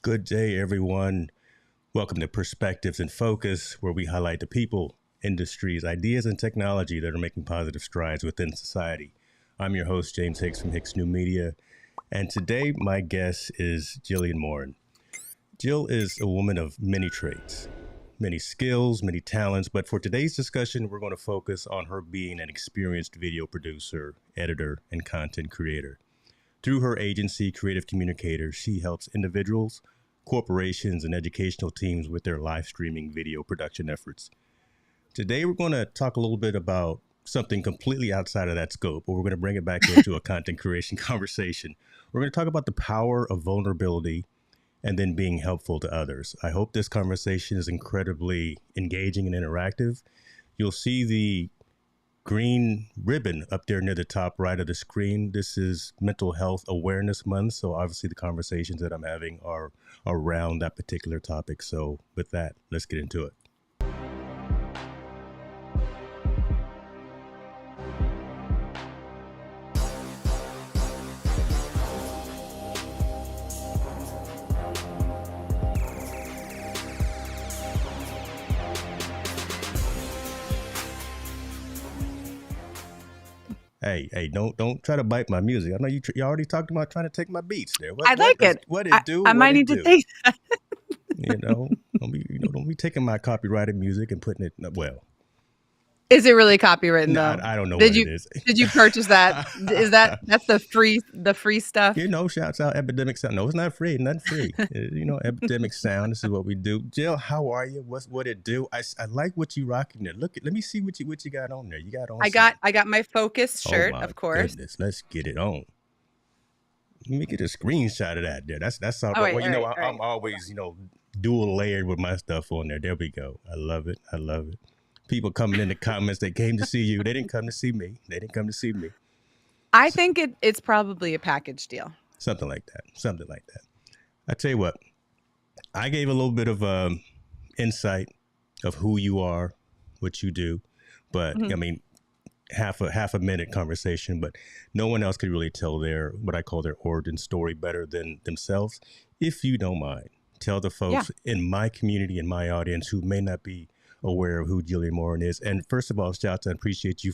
Good day, everyone. Welcome to Perspectives in Focus, where we highlight the people, industries, ideas, and technology that are making positive strides within society. I'm your host, James Hicks from Hicks New Media, and today my guest is Jillian Morin. Jill is a woman of many traits, many skills, many talents, but for today's discussion, we're going to focus on her being an experienced video producer, editor, and content creator. Through her agency, Creative Communicators, she helps individuals, corporations, and educational teams with their live streaming video production efforts. Today, we're going to talk a little bit about something completely outside of that scope, but we're going to bring it back into a content creation conversation. We're going to talk about the power of vulnerability and then being helpful to others. I hope this conversation is incredibly engaging and interactive. You'll see the green ribbon up there near the top right of the screen. This is Mental Health Awareness Month. So obviously the conversations that I'm having are around that particular topic. So with that, let's get into it. Hey, don't try to bite my music. I know you already talked about trying to take my beats there. I like it. What it do? I might need to take that. Don't be taking my copyrighted music and putting it, well. Is it really copywritten though? I don't know what it is. Did you purchase that? That's the free stuff? Shouts out Epidemic Sound. No, it's not free. Nothing free. Epidemic Sound. This is what we do. Jill, how are you? What it do? I like what you rocking there. Let me see what you got on there. You got on. I got my Focus shirt, of course. Goodness. Let's get it on. Let me get a screenshot of that there. That's all. I'm always, dual layered with my stuff on there. There we go. I love it. People coming in the comments, they came to see you. They didn't come to see me. I think it's probably a package deal. Something like that. I tell you what, I gave a little bit of insight of who you are, what you do, but I mean, half a minute conversation, but no one else could really tell what I call their origin story better than themselves. If you don't mind, tell the folks in my community, in my audience who may not be aware of who Jillian Morin is. And first of all, shouts, I appreciate you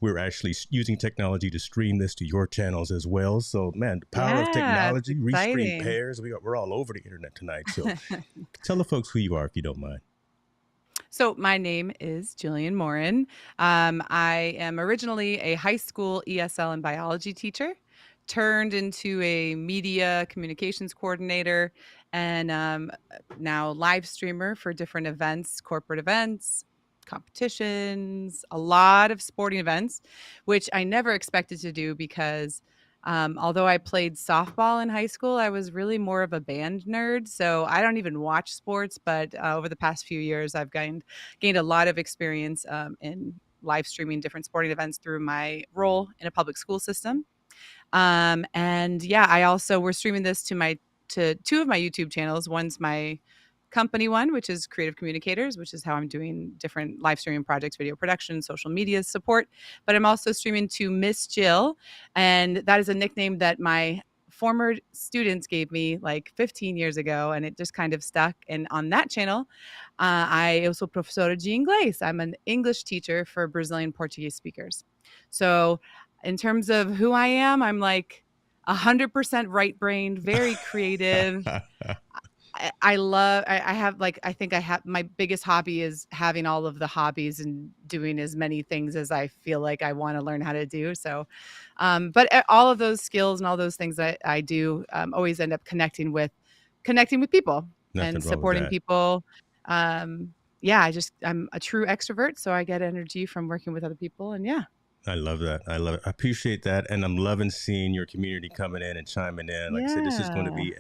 we're actually using technology to stream this to your channels as well. So man, the power of technology, restream pairs, we're all over the internet tonight. So tell the folks who you are if you don't mind. So my name is Jillian Morin. I am originally a high school ESL and biology teacher, turned into a media communications coordinator, and now live streamer for different events, corporate events, competitions, a lot of sporting events, which I never expected to do because although I played softball in high school, I was really more of a band nerd. So I don't even watch sports, but over the past few years, I've gained a lot of experience in live streaming different sporting events through my role in a public school system. We're streaming this to two of my YouTube channels. One's my company one, which is Creative Communicators, which is how I'm doing different live streaming projects, video production, social media support. But I'm also streaming to Miss Jill, and that is a nickname that my former students gave me like 15 years ago, and it just kind of stuck. And on that channel, I also professora de inglês. I'm an English teacher for Brazilian Portuguese speakers. So in terms of who I am, I'm like 100% right-brained, very creative. I think my biggest hobby is having all of the hobbies and doing as many things as I feel like I want to learn how to do. So, but all of those skills and all those things that I do always end up connecting with people and supporting people. I'm a true extrovert, so I get energy from working with other people, and yeah. I love that. I appreciate that. And I'm loving seeing your community coming in and chiming in. Like I said, this is going to be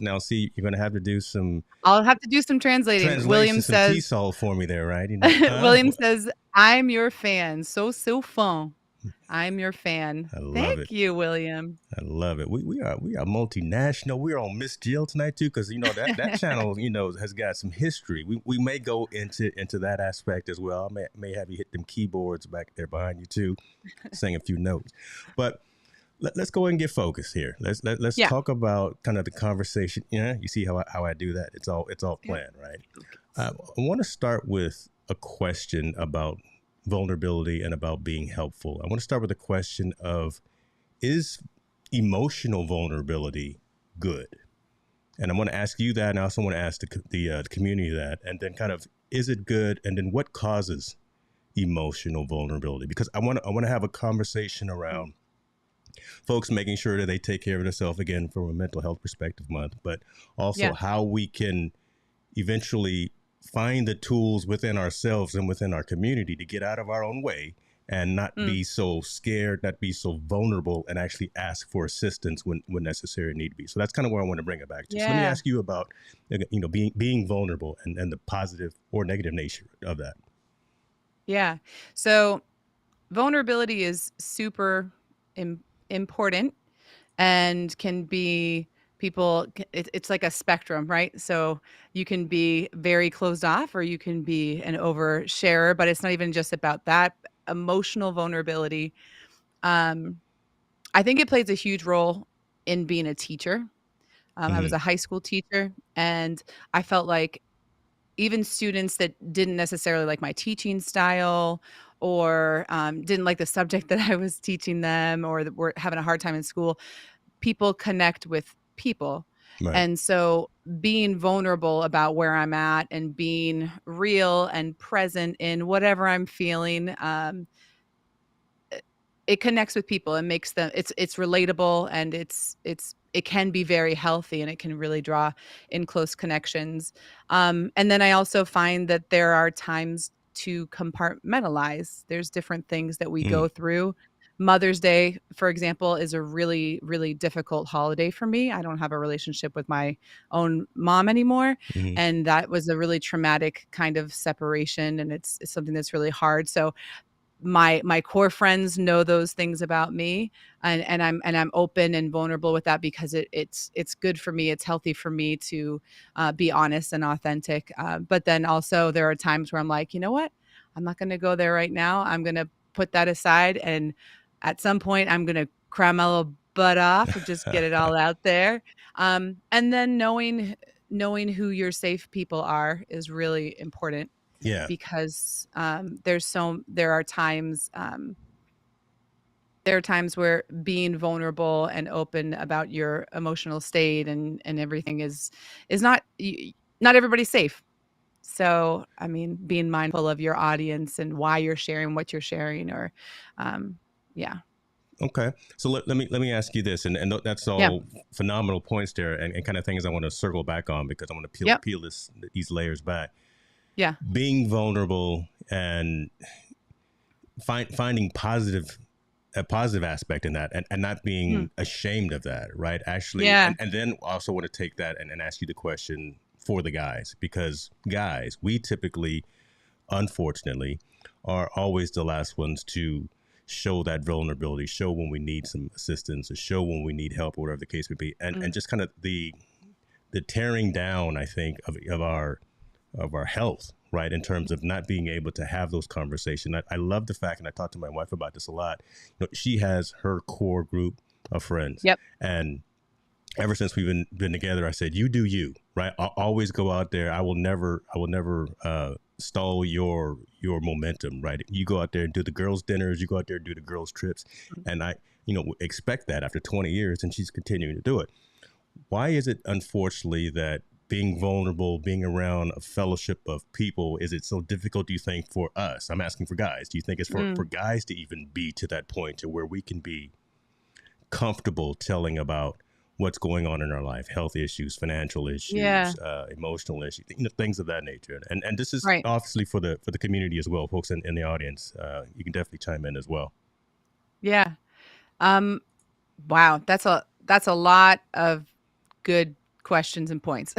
now see, you're going to have to do I'll have to do some translating. William says, T-Sol for me there, right? William says, I'm your fan. So fun. I'm your fan. Thank you, William. I love it. We are multinational. We're on Miss Jill tonight too, because that channel has got some history. We may go into that aspect as well. I may have you hit them keyboards back there behind you too, sing a few notes. But let's go and get focused here. Let's Yeah. talk about kind of the conversation. Yeah, you see how I do that. It's all Yeah. planned, right? I want to start with a question about vulnerability and about being helpful. I want to start with a question of, is emotional vulnerability good? And I want to ask you that, and I also want to ask the community that, and then kind of, is it good? And then what causes emotional vulnerability? Because I want to have a conversation Mm. around folks making sure that they take care of themselves, again, from a mental health perspective month, but also Yeah. how we can eventually find the tools within ourselves and within our community to get out of our own way and not Mm. be so scared, not be so vulnerable, and actually ask for assistance when necessary and need to be. So that's kind of where I want to bring it back to. So let me Yeah. ask you about, being vulnerable and the positive or negative nature of that. Yeah. So vulnerability is super important and can be it's like a spectrum, right? So you can be very closed off or you can be an oversharer, but it's not even just about that. Emotional vulnerability. Um, I think it plays a huge role in being a teacher. I was Mm-hmm. a high school teacher, and I felt like even students that didn't necessarily like my teaching style or didn't like the subject that I was teaching them or that were having a hard time in school, people connect with people. Right. And so being vulnerable about where I'm at and being real and present in whatever I'm feeling, it connects with people and makes them it's relatable and it can be very healthy and it can really draw in close connections. And then I also find that there are times to compartmentalize. There's different things that we Mm-hmm. go through. Mother's Day, for example, is a really, really difficult holiday for me. I don't have a relationship with my own mom anymore. Mm-hmm. And that was a really traumatic kind of separation. And it's something that's really hard. So my core friends know those things about me, and I'm open and vulnerable with that because it's good for me. It's healthy for me to be honest and authentic. But then also there are times where I'm like, you know what? I'm not going to go there right now. I'm going to put that aside, and at some point I'm going to cry my little butt off and just get it all out there. And then knowing who your safe people are is really important Yeah. because there are times where being vulnerable and open about your emotional state and everything is not everybody's safe. So, I mean, being mindful of your audience and why you're sharing what you're sharing or yeah. Okay, so let me ask you this, and that's Yeah. all phenomenal points there, and kind of things I want to circle back on because I want to Yep. peel these layers back. Yeah. Being vulnerable and finding a positive aspect in that, and not Mhm. being ashamed of that, right? Actually, Yeah. and then also want to take that and ask you the question for the guys, because guys, we typically, unfortunately, are always the last ones to show that vulnerability, show when we need some assistance, or show when we need help, or whatever the case may be, and Mm. just kind of the tearing down, I think, of our health, right? In terms of not being able to have those conversations. I love the fact, and I talk to my wife about this a lot. She has her core group of friends, Yep. and ever since we've been together, I said, "You do you, right? I'll always go out there. I will never stall your momentum, right? You go out there and do the girls' dinners. You go out there and do the girls' trips, Mm. and I, expect that after 20 years, and she's continuing to do it. Why is it, unfortunately, that being vulnerable, being around a fellowship of people, is it so difficult, do you think, for us? I'm asking for guys. Do you think it's for Mm. guys to even be to that point to where we can be comfortable telling about what's going on in our life, health issues, financial Yeah. issues, emotional issues, things of that nature? And this is Right. obviously for the community as well, folks in the audience. You can definitely chime in as well. Yeah. Um Wow, that's a lot of good questions and points.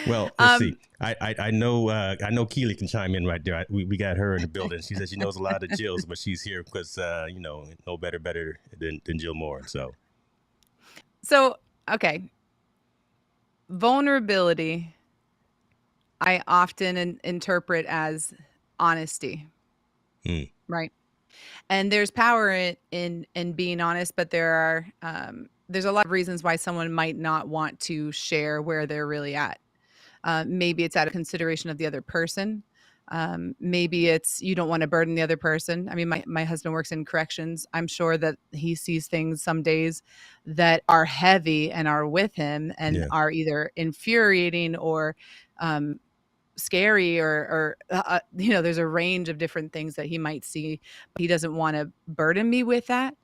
Well, let's see. Um, I know Keely can chime in right there. We got her in the building. She says she knows a lot of Jills, but she's here because no better than Jill Moore. So so, okay, vulnerability, I often interpret as honesty, mm, right? And there's power in being honest, but there's a lot of reasons why someone might not want to share where they're really at. Maybe it's out of consideration of the other person. Maybe it's you don't want to burden the other person. I mean, my husband works in corrections. I'm sure that he sees things some days that are heavy and are with him and Yeah. are either infuriating or um, scary or there's a range of different things that he might see, but he doesn't want to burden me with that.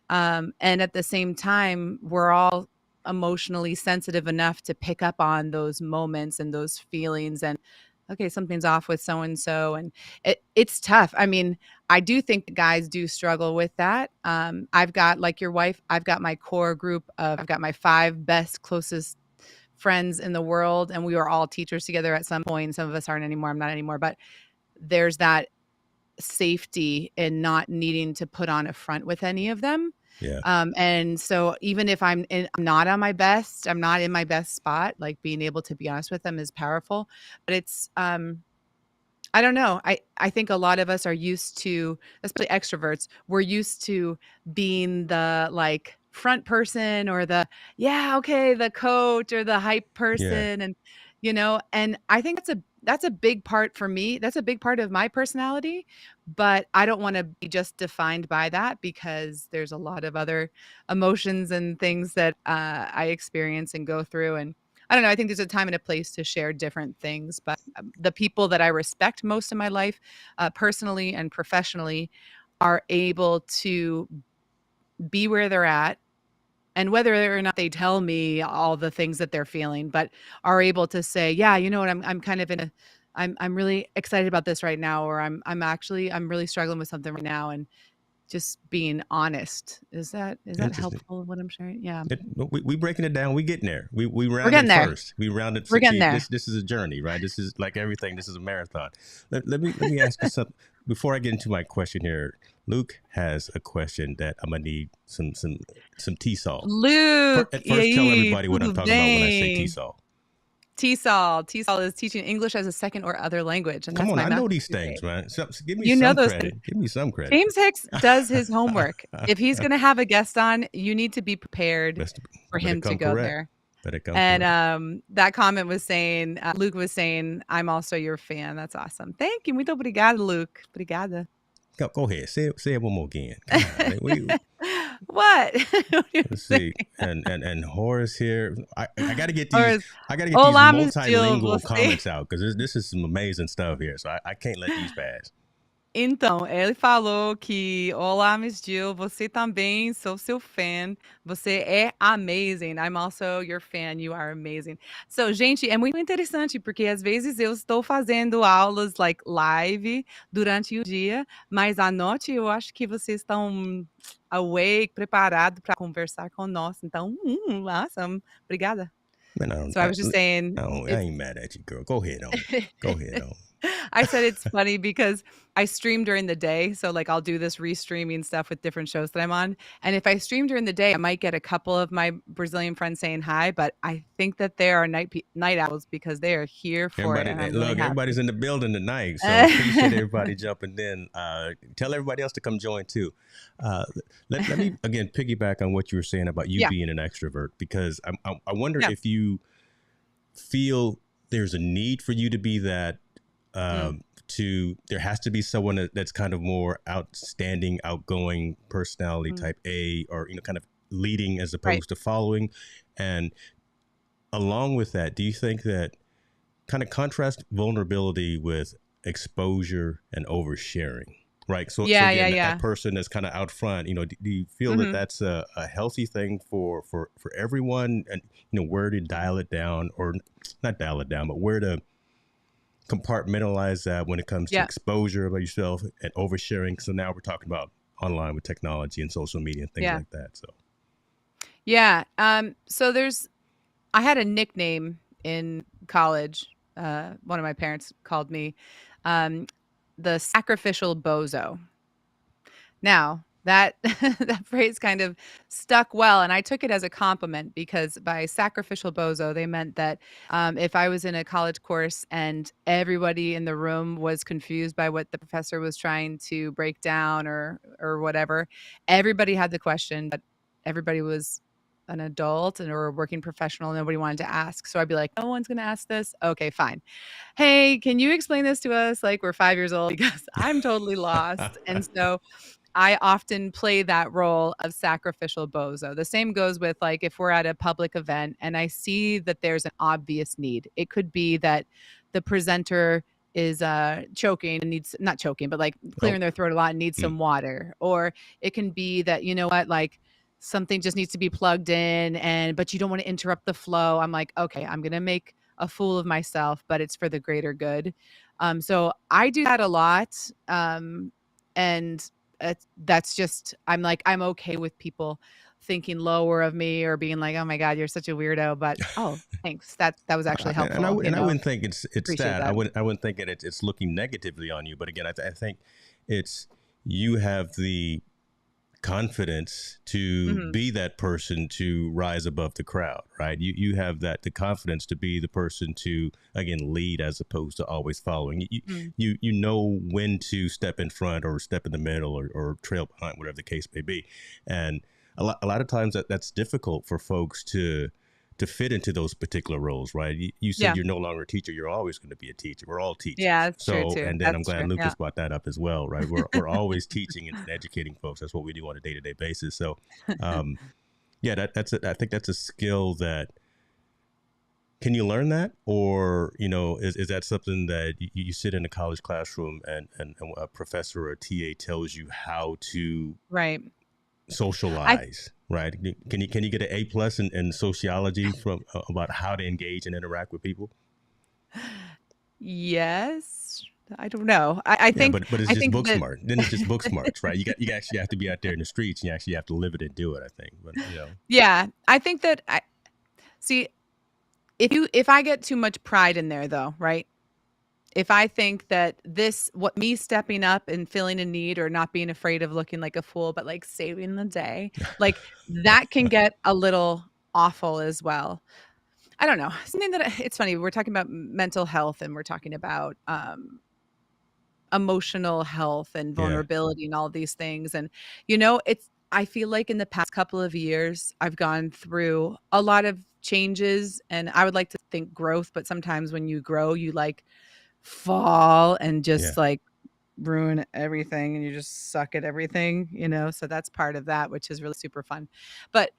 And at the same time, we're all emotionally sensitive enough to pick up on those moments and those feelings and okay, something's off with so and so, and it's tough. I mean, I do think that guys do struggle with that. I've got, like your wife, I've got my core group of I've got my 5 best closest friends in the world, and we were all teachers together at some point. Some of us aren't anymore. I'm not anymore, but there's that safety in not needing to put on a front with any of them. Yeah. And so even if I'm not on my best, I'm not in my best spot, like being able to be honest with them is powerful. But it's I don't know. I think a lot of us are used to, especially extroverts, we're used to being the like front person or the yeah, okay, the coach or the hype Yeah. person and and I think that's a big part for me. That's a big part of my personality, but I don't want to be just defined by that because there's a lot of other emotions and things that I experience and go through and I don't know. I think there's a time and a place to share different things, but the people that I respect most in my life, personally and professionally, are able to be where they're at, and whether or not they tell me all the things that they're feeling, but are able to say, "Yeah, you know what? I'm kind of in a, I'm really excited about this right now," or I'm really struggling with something right now," and just being honest. Is that Interesting. helpful? What I'm sharing? Yeah, We breaking it down. We getting there. We we're getting rounded there. first. We rounded. We're getting See, there. this is a journey, right? This is like everything. This is a marathon. Let me ask you something before I get into my question here. Luke has a question that I'm gonna need some T-Sol. Luke, At e first, tell aí, everybody what I'm tudo talking about when I say bem? T-Sol. TESOL. TESOL is teaching English as a second or other language, and Come that's on, my I know master's these degree. things, man. So give me You know some those things. credit. Give me some credit. James Hicks does his homework. If he's gonna have a guest on, you need to be prepared Best, for better him to come go correct. there. Better come And, correct. that comment was saying, Luke was saying, "I'm also your fan." That's awesome. Thank you. Muito obrigada, Luke. Obrigada. Go ahead. Say it one more again. God, What? What are you let's saying? see. And Horace here. I got to get Or these. is, I got to get these "Olá, Miss Jill, multilingual você" comments out because this is some amazing stuff here. So I can't let these pass. Então, ele falou que, olá, Miss Jill, você também, sou seu fan, você é amazing, I'm also your fan, you are amazing. So, gente, é muito interessante, porque às vezes eu estou fazendo aulas, like, live, durante o dia, mas à noite eu acho que vocês estão awake, preparado para conversar conosco, então, awesome, obrigada. Man, So I was just saying, I ain't mad at you, girl. Go ahead on. Go ahead on. I said it's funny because I stream during the day. So, like, I'll do this restreaming stuff with different shows that I'm on. And if I stream during the day, I might get a couple of my Brazilian friends saying hi, but I think that they are night owls because they are here for it. And I'm really Look, everybody's happy. in the building tonight, so appreciate everybody jumping in. Tell everybody else to come join too. Let me again piggyback on what you were saying about you Yeah. being an extrovert because I wonder Yeah. if you feel there's a need for you to be that. There has to be someone that's kind of more outstanding, outgoing personality type A, or kind of leading as opposed to following. And along with that, do you think that kind of contrast vulnerability with exposure and oversharing? Right. So again, Yeah. that person that's kind of out front, do you feel that that's a healthy thing for everyone, and where to dial it down, or not dial it down, but where to compartmentalize that when it comes to exposure about yourself and oversharing? So now we're talking about online with technology and social media and things like that. So Yeah. So I had a nickname in college. One of my parents called me the sacrificial bozo. Now, That that phrase kind of stuck well, and I took it as a compliment because by sacrificial bozo, they meant that if I was in a college course and everybody in the room was confused by what the professor was trying to break down or whatever, everybody had the question, but everybody was an adult and or a working professional. Nobody wanted to ask, so I'd be like, "No one's going to ask this. Okay, fine. Hey, can you explain this to us like we're 5 years old because I'm totally lost." And so I often play that role of sacrificial bozo. The same goes with like if we're at a public event and I see that there's an obvious need. It could be that the presenter is choking and needs not choking, but like Oh, clearing their throat a lot and needs mm, some water. Or it can be that, you know what, like something just needs to be plugged in and but you don't want to interrupt the flow. I'm like, okay, I'm gonna make a fool of myself, but it's for the greater good. So I do that a lot. And that's just I'm like, I'm okay with people thinking lower of me or being like, "Oh my god, you're such a weirdo," but, "Oh, thanks. That was actually helpful," and I wouldn't think it's Appreciate that. I that. wouldn't think it's looking negatively on you. But again, I think it's you have the confidence to Mhm. be that person to rise above the crowd, right? You have the confidence to be the person to again lead as opposed to always following. Mm. You know when to step in front or step in the middle or trail behind, whatever the case may be. And a lot of times that's difficult for folks to fit into those particular roles, right? You said Yeah. you're no longer a teacher; you're always going to be a teacher. We're all Yeah, teachers. that's true So, too. and then I'm That's true. glad Yeah. Lucas brought that up as well, right? We're always teaching and educating folks. That's what we do on a day to day basis. So, um, yeah, I think that's a skill that can you learn that, or is that something that you sit in a college classroom and a professor or a TA tells you how to Right. I socialize, right? Can you get an A+ in sociology from about how to engage and interact with people? Yes. I don't know. Yeah, but it's I just think book that smart. Then it's just book smarts, right? You actually have to be out there in the streets, and you actually have to live it and do it. I think, but yeah, I think that I see, if I get too much pride in there though, right? If I think that this what me stepping up and feeling a need or not being afraid of looking like a fool, but, like, saving the day, like, that can get a little awful as well. I don't know. Something that it's funny, we're talking about mental health and we're talking about, emotional health and yeah, vulnerability and all of these things, and, it's I feel like in the past couple of years, I've gone through a lot of changes, and I would like to think growth, but sometimes when you grow, you, like, fall and yeah, just, like, ruin everything, and you just suck at everything, so that's part of that, which is really super fun. But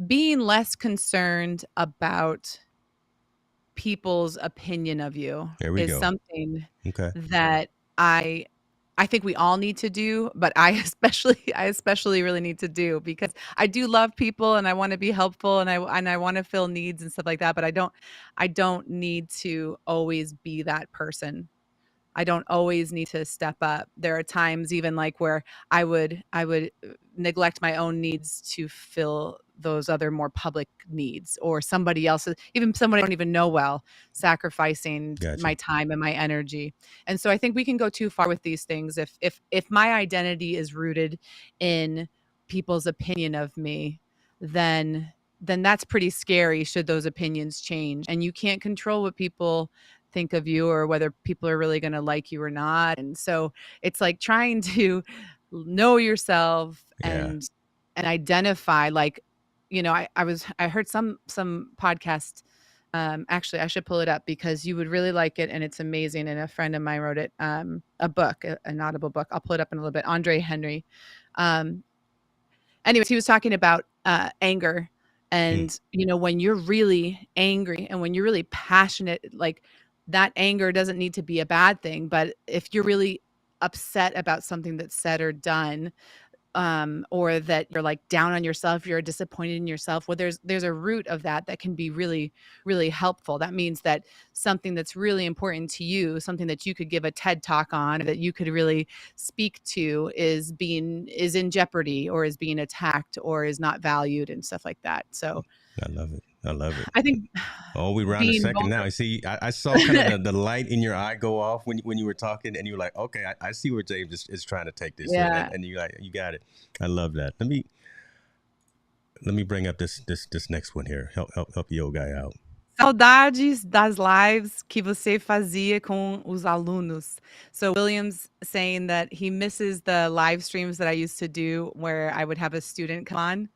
being less concerned about people's opinion of you there we is go. something Okay, that I I think we all need to do, but I especially really need to do because I do love people and I wanna be helpful and I wanna fill needs and stuff like that, but I don't need to always be that person. I don't always need to step up. There are times even like where I would neglect my own needs to fill those other more public needs or somebody else's, even someone I don't even know well, sacrificing gotcha. my time and my energy. And so I think we can go too far with these things if my identity is rooted in people's opinion of me, then that's pretty scary should those opinions change. And you can't control what people think of you or whether people are really going to like you or not. And so it's like trying to know yourself Yeah, and identify like, I heard some podcast. Actually, I should pull it up because you would really like it and it's amazing. And a friend of mine wrote it, a book, an audible book. I'll pull it up in a little bit. Andre Henry. Um, Anyways, he was talking about, anger mm, and, when you're really angry and when you're really passionate, like, that anger doesn't need to be a bad thing, but if you're really upset about something that's said or done, or that you're like down on yourself, you're disappointed in yourself. Well, there's a root of that that can be really, really helpful. That means that something that's really important to you, something that you could give a TED talk on, or that you could really speak to, is in jeopardy, or is being attacked, or is not valued, and stuff like that. So, I love it. I love it. I think Oh, we round a being second now. vulnerable. I see. I saw kind of the light in your eye go off when you were talking, and you were like, "Okay, I see where James is trying to take this," Yeah. and you like, you got it. I love that. Let me bring up this next one here. Help the old guy out. Saudades das lives que você fazia com os alunos. So William's saying that he misses the live streams that I used to do where I would have a student come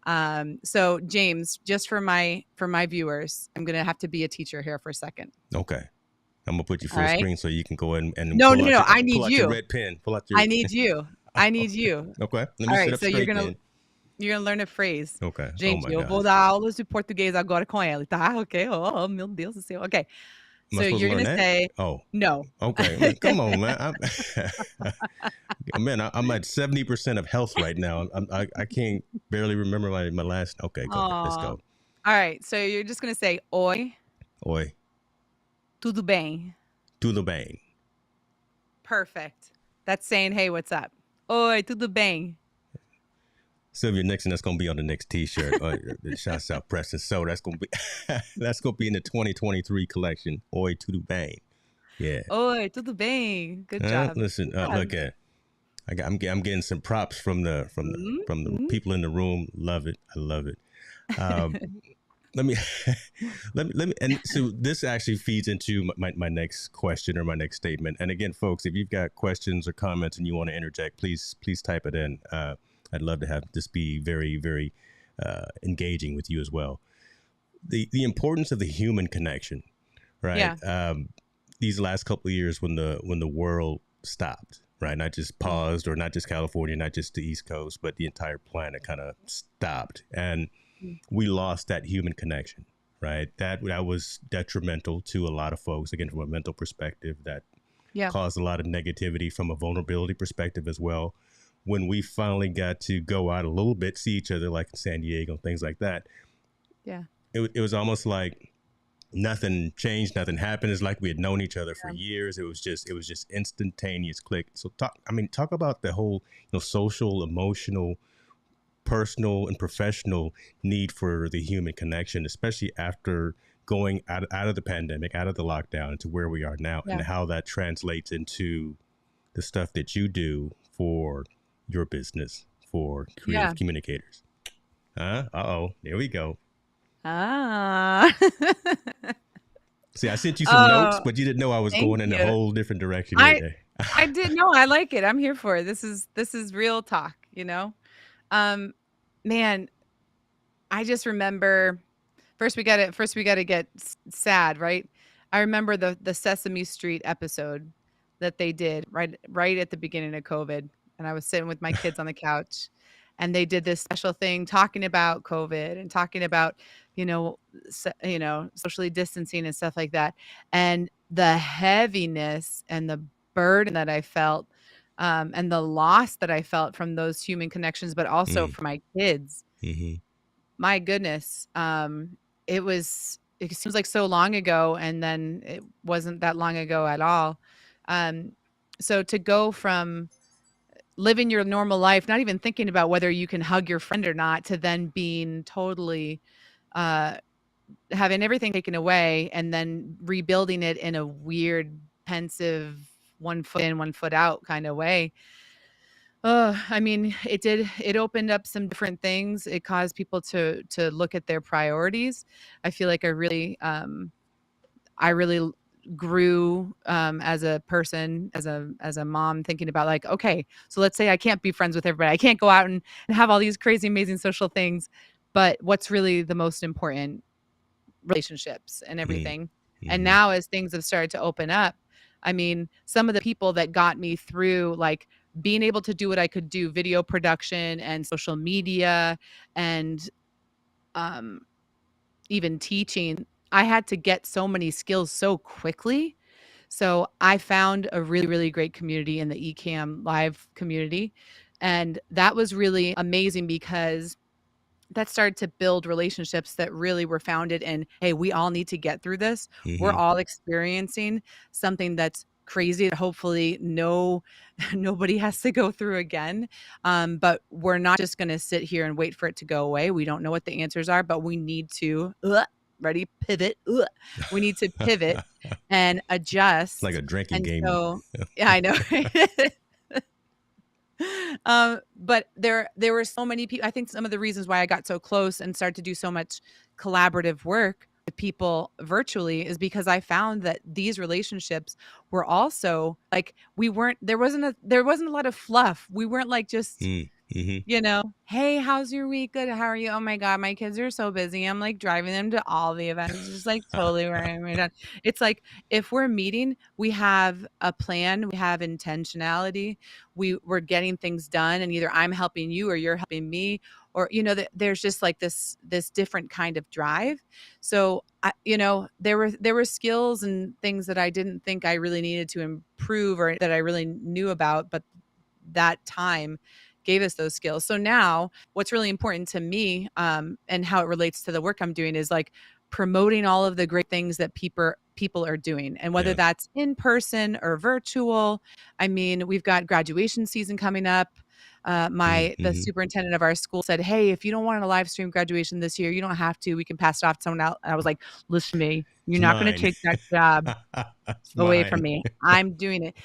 on. So James, just for my viewers, I'm gonna have to be a teacher here for a second. Okay, I'm gonna put you All full right. screen so you can go in and No, no, no. I pull need out your you. red pen. Pull out your. I need you. I need you. Okay, let me All sit right. up So you're straight gonna then. you're gonna learn a phrase. Okay. Oh Gente, my eu vou gosh. dar aulas de português agora com ele, tá? Ok? Oh, meu Deus do céu. Okay. Am I So supposed to you're learn gonna that? say Oh, no. okay. Man, come on, man. Man, I'm at 70% of health right now. I can't barely remember my last. Okay, go ahead. Let's Aw. go. All right. So you're just gonna say oi, Oi, tudo bem. tudo bem. Perfect. That's saying, hey, what's up? Oi, tudo bem. Sylvia Nixon, that's gonna be on the next T-shirt. Shouts out Preston. So that's gonna be that's gonna be in the 2023 collection. Oi, tudo bem. Yeah. Oi, tudo bem. Good job. Listen, Good job. look at. I'm getting some props from the Mhm. people in the room. Love it. I love it. Um, let me let me and so this actually feeds into my next question or my next statement. And again, folks, if you've got questions or comments and you want to interject, please type it in. I'd love to have this be very very engaging with you as well. The importance of the human connection, right? Yeah. These last couple of years when the world stopped, right? Not just Mm. paused, or not just California, not just the East Coast, but the entire planet kind of stopped, and Mm. we lost that human connection, right? That was detrimental to a lot of folks. Again, from a mental perspective, that Yeah. caused a lot of negativity from a vulnerability perspective as well. When we finally got to go out a little bit, see each other, like in San Diego, things like that, Yeah. it was almost like nothing changed, nothing happened. It's like we had known each other for Yeah. years. It was just instantaneous click. So talk about the whole social, emotional, personal, and professional need for the human connection, especially after going out of the pandemic, out of the lockdown, to where we are now, Yeah. and how that translates into the stuff that you do for your business, for Yeah. creative communicators. Uh-oh, there we go. Ah. See, I sent you some notes, Oh, but you didn't know I was thank going in a you. whole different direction I here. I did no, I like it. I'm here for it. This is real talk, you know? Um, man, I just remember first we gotta get sad, right? I remember the Sesame Street episode that they did right at the beginning of COVID, and I was sitting with my kids on the couch, and they did this special thing talking about COVID and talking about, socially distancing and stuff like that, and the heaviness and the burden that I felt, and the loss that I felt from those human connections, but also Mm, for my kids. hmm. My goodness, it seems like so long ago, and then it wasn't that long ago at all. Um, so to go from living your normal life, not even thinking about whether you can hug your friend or not, to then being totally, uh, having everything taken away and then rebuilding it in a weird, pensive, one foot in, one foot out kind of way. I mean, it opened up some different things. It caused people to look at their priorities. I feel like I really grew, as a person, as a mom, thinking about, like, okay, so let's say I can't be friends with everybody. I can't go out and have all these crazy, amazing social things, but what's really the most important? Relationships and Mm, everything. And hmm. now as things have started to open up, I mean, some of the people that got me through, like, being able to do what I could do, video production and social media and, um, even teaching, I had to get so many skills so quickly. So I found a really, really great community in the eCam live community, and that was really amazing because that started to build relationships that really were founded in, "Hey, we all need to get through this. We're Hmm. all experiencing something that's crazy that hopefully nobody has to go through again. But we're not just going to sit here and wait for it to go away. We don't know what the answers are, but we need to ready pivot. We need to pivot and It's like adjust. a drinking And game. so, yeah, I know. But there were so many people. I think some of the reasons why I got so close and started to do so much collaborative work with people virtually is because I found that these relationships were also like there wasn't a lot of fluff. We weren't like just Mm-hmm. Hey, how's your week? Good. How are you? Oh my God, my kids are so busy. I'm like driving them to all the events, just like totally wearing my done. It's like if we're meeting, we have a plan, we have intentionality, we're getting things done, and either I'm helping you or you're helping me, or there's just like this different kind of drive. So there were skills and things that I didn't think I really needed to improve or that I really knew about, but that time gave us those skills. So now what's really important to me, and how it relates to the work I'm doing, is like promoting all of the great things that people are doing. And whether that's in person or virtual, I mean, we've got graduation season coming up. The superintendent of our school said, "Hey, if you don't want to live stream graduation this year, you don't have to. We can pass it off to someone else." And I was like, "Listen to me. You're It's not going to mine. take that job It's away from mine. me. I'm doing it."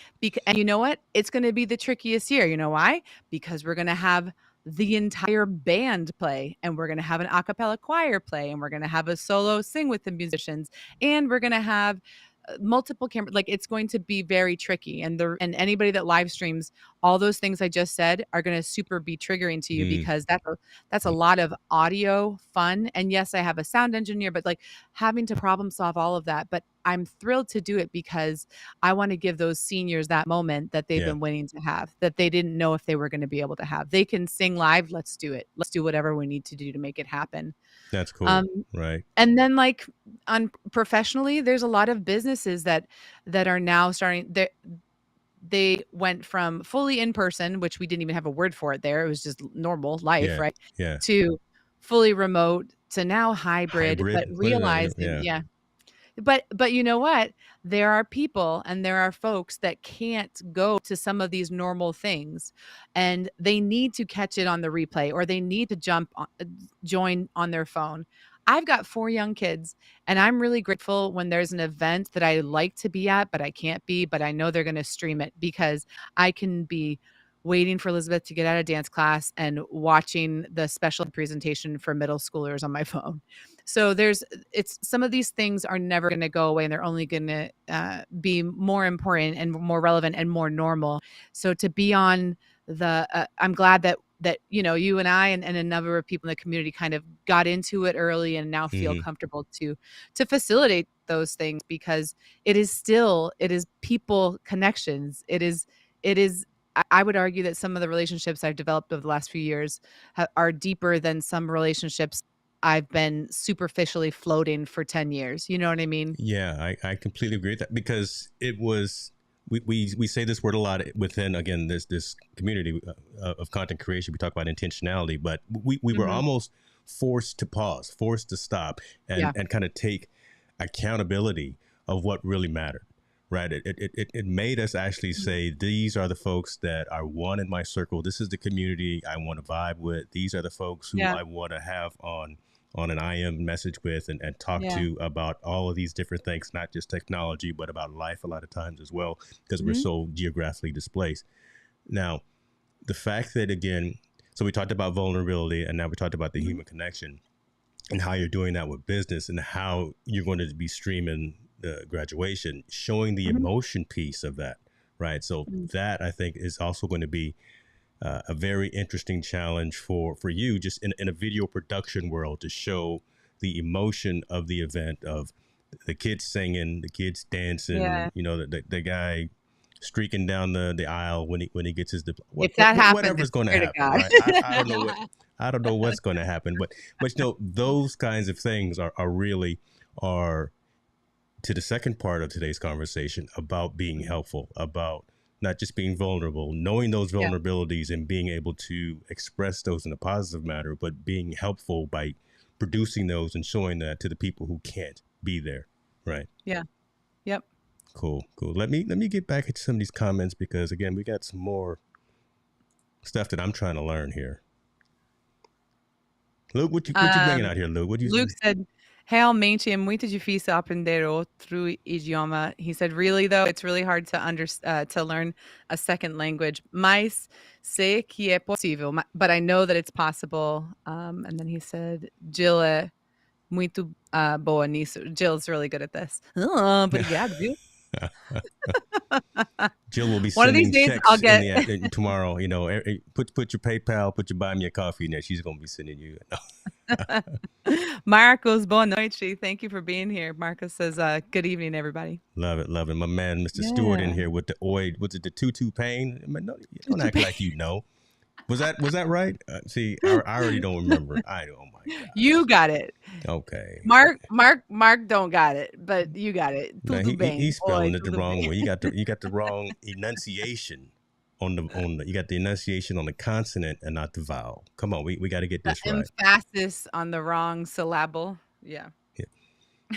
And you know what? It's going to be the trickiest year. You know why? Because we're going to have the entire band play, and we're going to have an a cappella choir play, and we're going to have a solo sing with the musicians, and we're going to have multiple cameras. Like, it's going to be very tricky. And anybody that live streams, all those things I just said are going to super be triggering to you, because that's a lot of audio fun. And yes, I have a sound engineer, but like having to problem solve all of that. But I'm thrilled to do it because I want to give those seniors that moment that they've been waiting to have, that they didn't know if they were going to be able to have. They can sing live. Let's do it. Let's do whatever we need to do to make it happen. That's cool. Right. And then like professionally, there's a lot of businesses that are now starting. They went from fully in person, which we didn't even have a word for it there. It was just normal life, right? Yeah. To fully remote, to now hybrid. But realizing, But you know what? There are people and there are folks that can't go to some of these normal things, and they need to catch it on the replay, or they need to join on their phone. I've got 4 young kids, and I'm really grateful when there's an event that I like to be at, but I can't be, but I know they're going to stream it, because I can be waiting for Elizabeth to get out of dance class and watching the special presentation for middle schoolers on my phone. So it's some of these things are never going to go away, and they're only going to be more important and more relevant and more normal. So to be on I'm glad that you and I and a number of people in the community kind of got into it early and now feel comfortable to facilitate those things, because it is people connections. It is I would argue that some of the relationships I've developed over the last few years are deeper than some relationships I've been superficially floating for 10 years. You know what I mean? Yeah, I completely agree with that, because it was, we say this word a lot within, again, this community of content creation. We talk about intentionality, but we were almost forced to pause, forced to stop and kind of take accountability of what really mattered. Right. It made us actually say, these are the folks that are one in my circle. This is the community I want to vibe with. These are the folks who I want to have on an IM message with and talk to about all of these different things, not just technology, but about life a lot of times as well, because we're so geographically displaced. Now, the fact that, again, so we talked about vulnerability, and now we talked about the human connection and how you're doing that with business, and how you're going to be streaming the graduation, showing the emotion piece of that, right? So that, I think, is also going to be a very interesting challenge for you, just in a video production world, to show the emotion of the event, of the kids singing, the kids dancing, the guy streaking down the aisle when he gets his diploma. If that happens, whatever's going to happen, right? I don't know what's going to happen, but those kinds of things are really to the second part of today's conversation, about being helpful, about not just being vulnerable, knowing those vulnerabilities and being able to express those in a positive manner, but being helpful by producing those and showing that to the people who can't be there. Right. Yeah. Yep. Cool. Let me get back into some of these comments because again, we got some more stuff that I'm trying to learn here. Luke, what you bringing out here, Luke? What you? Luke said, realmente é muito difícil aprender outro idioma. He said, really though, it's really hard to learn a second language. Mas sei que é possível, but I know that it's possible. And then he said, Jill é muito boa nisso. Jill's really good at this. Obrigado, viu? Jill will be One of these sending days checks I'll get tomorrow. You know, put your PayPal, put your buy me a coffee in there. She's gonna be sending you. Marcos, boa noite. Thank you for being here. Marcos says, good evening, everybody. Love it. My man, Mr. Stewart in here with the oi. Was it the tutu pain? No, don't act like you know. Was that right? See, I already don't remember. Oh my god. You got it. Okay. Mark don't got it, but you got it. Man, he's spelling it the wrong way. You got the wrong enunciation on the you got the enunciation on the consonant and not the vowel. Come on, we got to get this right. Emphasis on the wrong syllable. Yeah.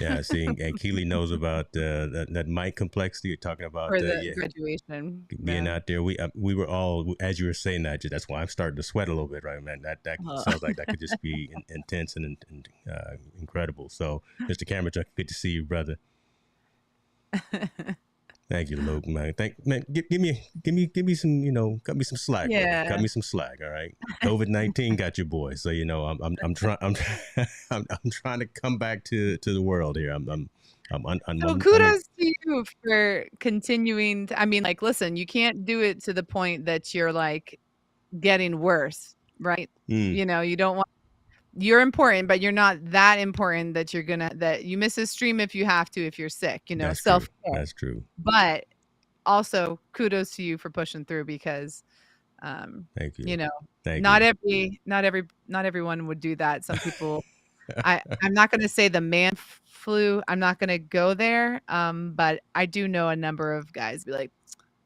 Yeah, see, and Keely knows about that mic complexity you're talking about. For the graduation. Being out there, we were all, as you were saying that, that's why I'm starting to sweat a little bit, right, man? That sounds like that could just be intense and incredible. So, Mr. Cameron, good to see you, brother. Thank you, Luke, man. Give me some, cut me some slack. Yeah. Brother. Cut me some slack. All right. COVID-19 got your boy. So I'm trying to come back to the world here. So kudos to you for continuing. Listen, you can't do it to the point that you're like getting worse, right? You don't want. You're important, but you're not that important that that you miss a stream if you have to, if you're sick, That's self-care. True. That's true. But also kudos to you for pushing through because, thank you. Not everyone would do that. Some people, I'm not going to say the man flu. I'm not going to go there. But I do know a number of guys be like,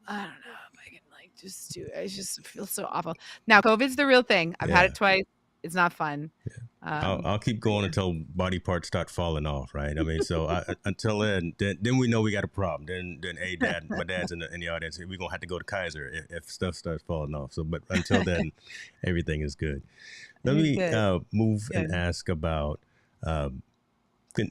I don't know if I can just do it. I just feel so awful. Now, COVID's the real thing. I've had it twice. It's not fun. Yeah. I'll keep going until body parts start falling off, right? So until then we know we got a problem. Then my dad's in the audience. We're gonna have to go to Kaiser if stuff starts falling off. So, but until then, everything is good. Let me move and ask about.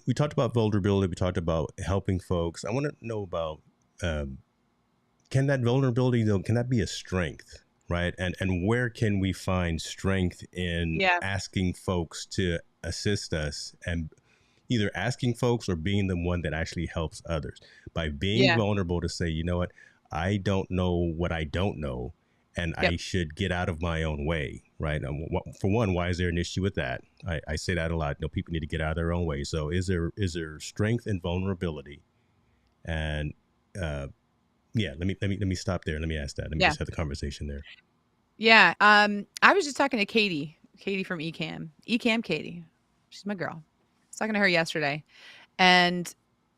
We talked about vulnerability. We talked about helping folks. I want to know about can that vulnerability can that be a strength? Right. And where can we find strength in asking folks to assist us and either asking folks or being the one that actually helps others by being vulnerable to say, you know what, I don't know what I don't know and I should get out of my own way. Right. For one, why is there an issue with that? I say that a lot. People need to get out of their own way. So is there strength in vulnerability? And let me stop there. Let me ask that. Let me just have the conversation there. Yeah. I was just talking to Katie from Ecamm Katie. She's my girl. I was talking to her yesterday and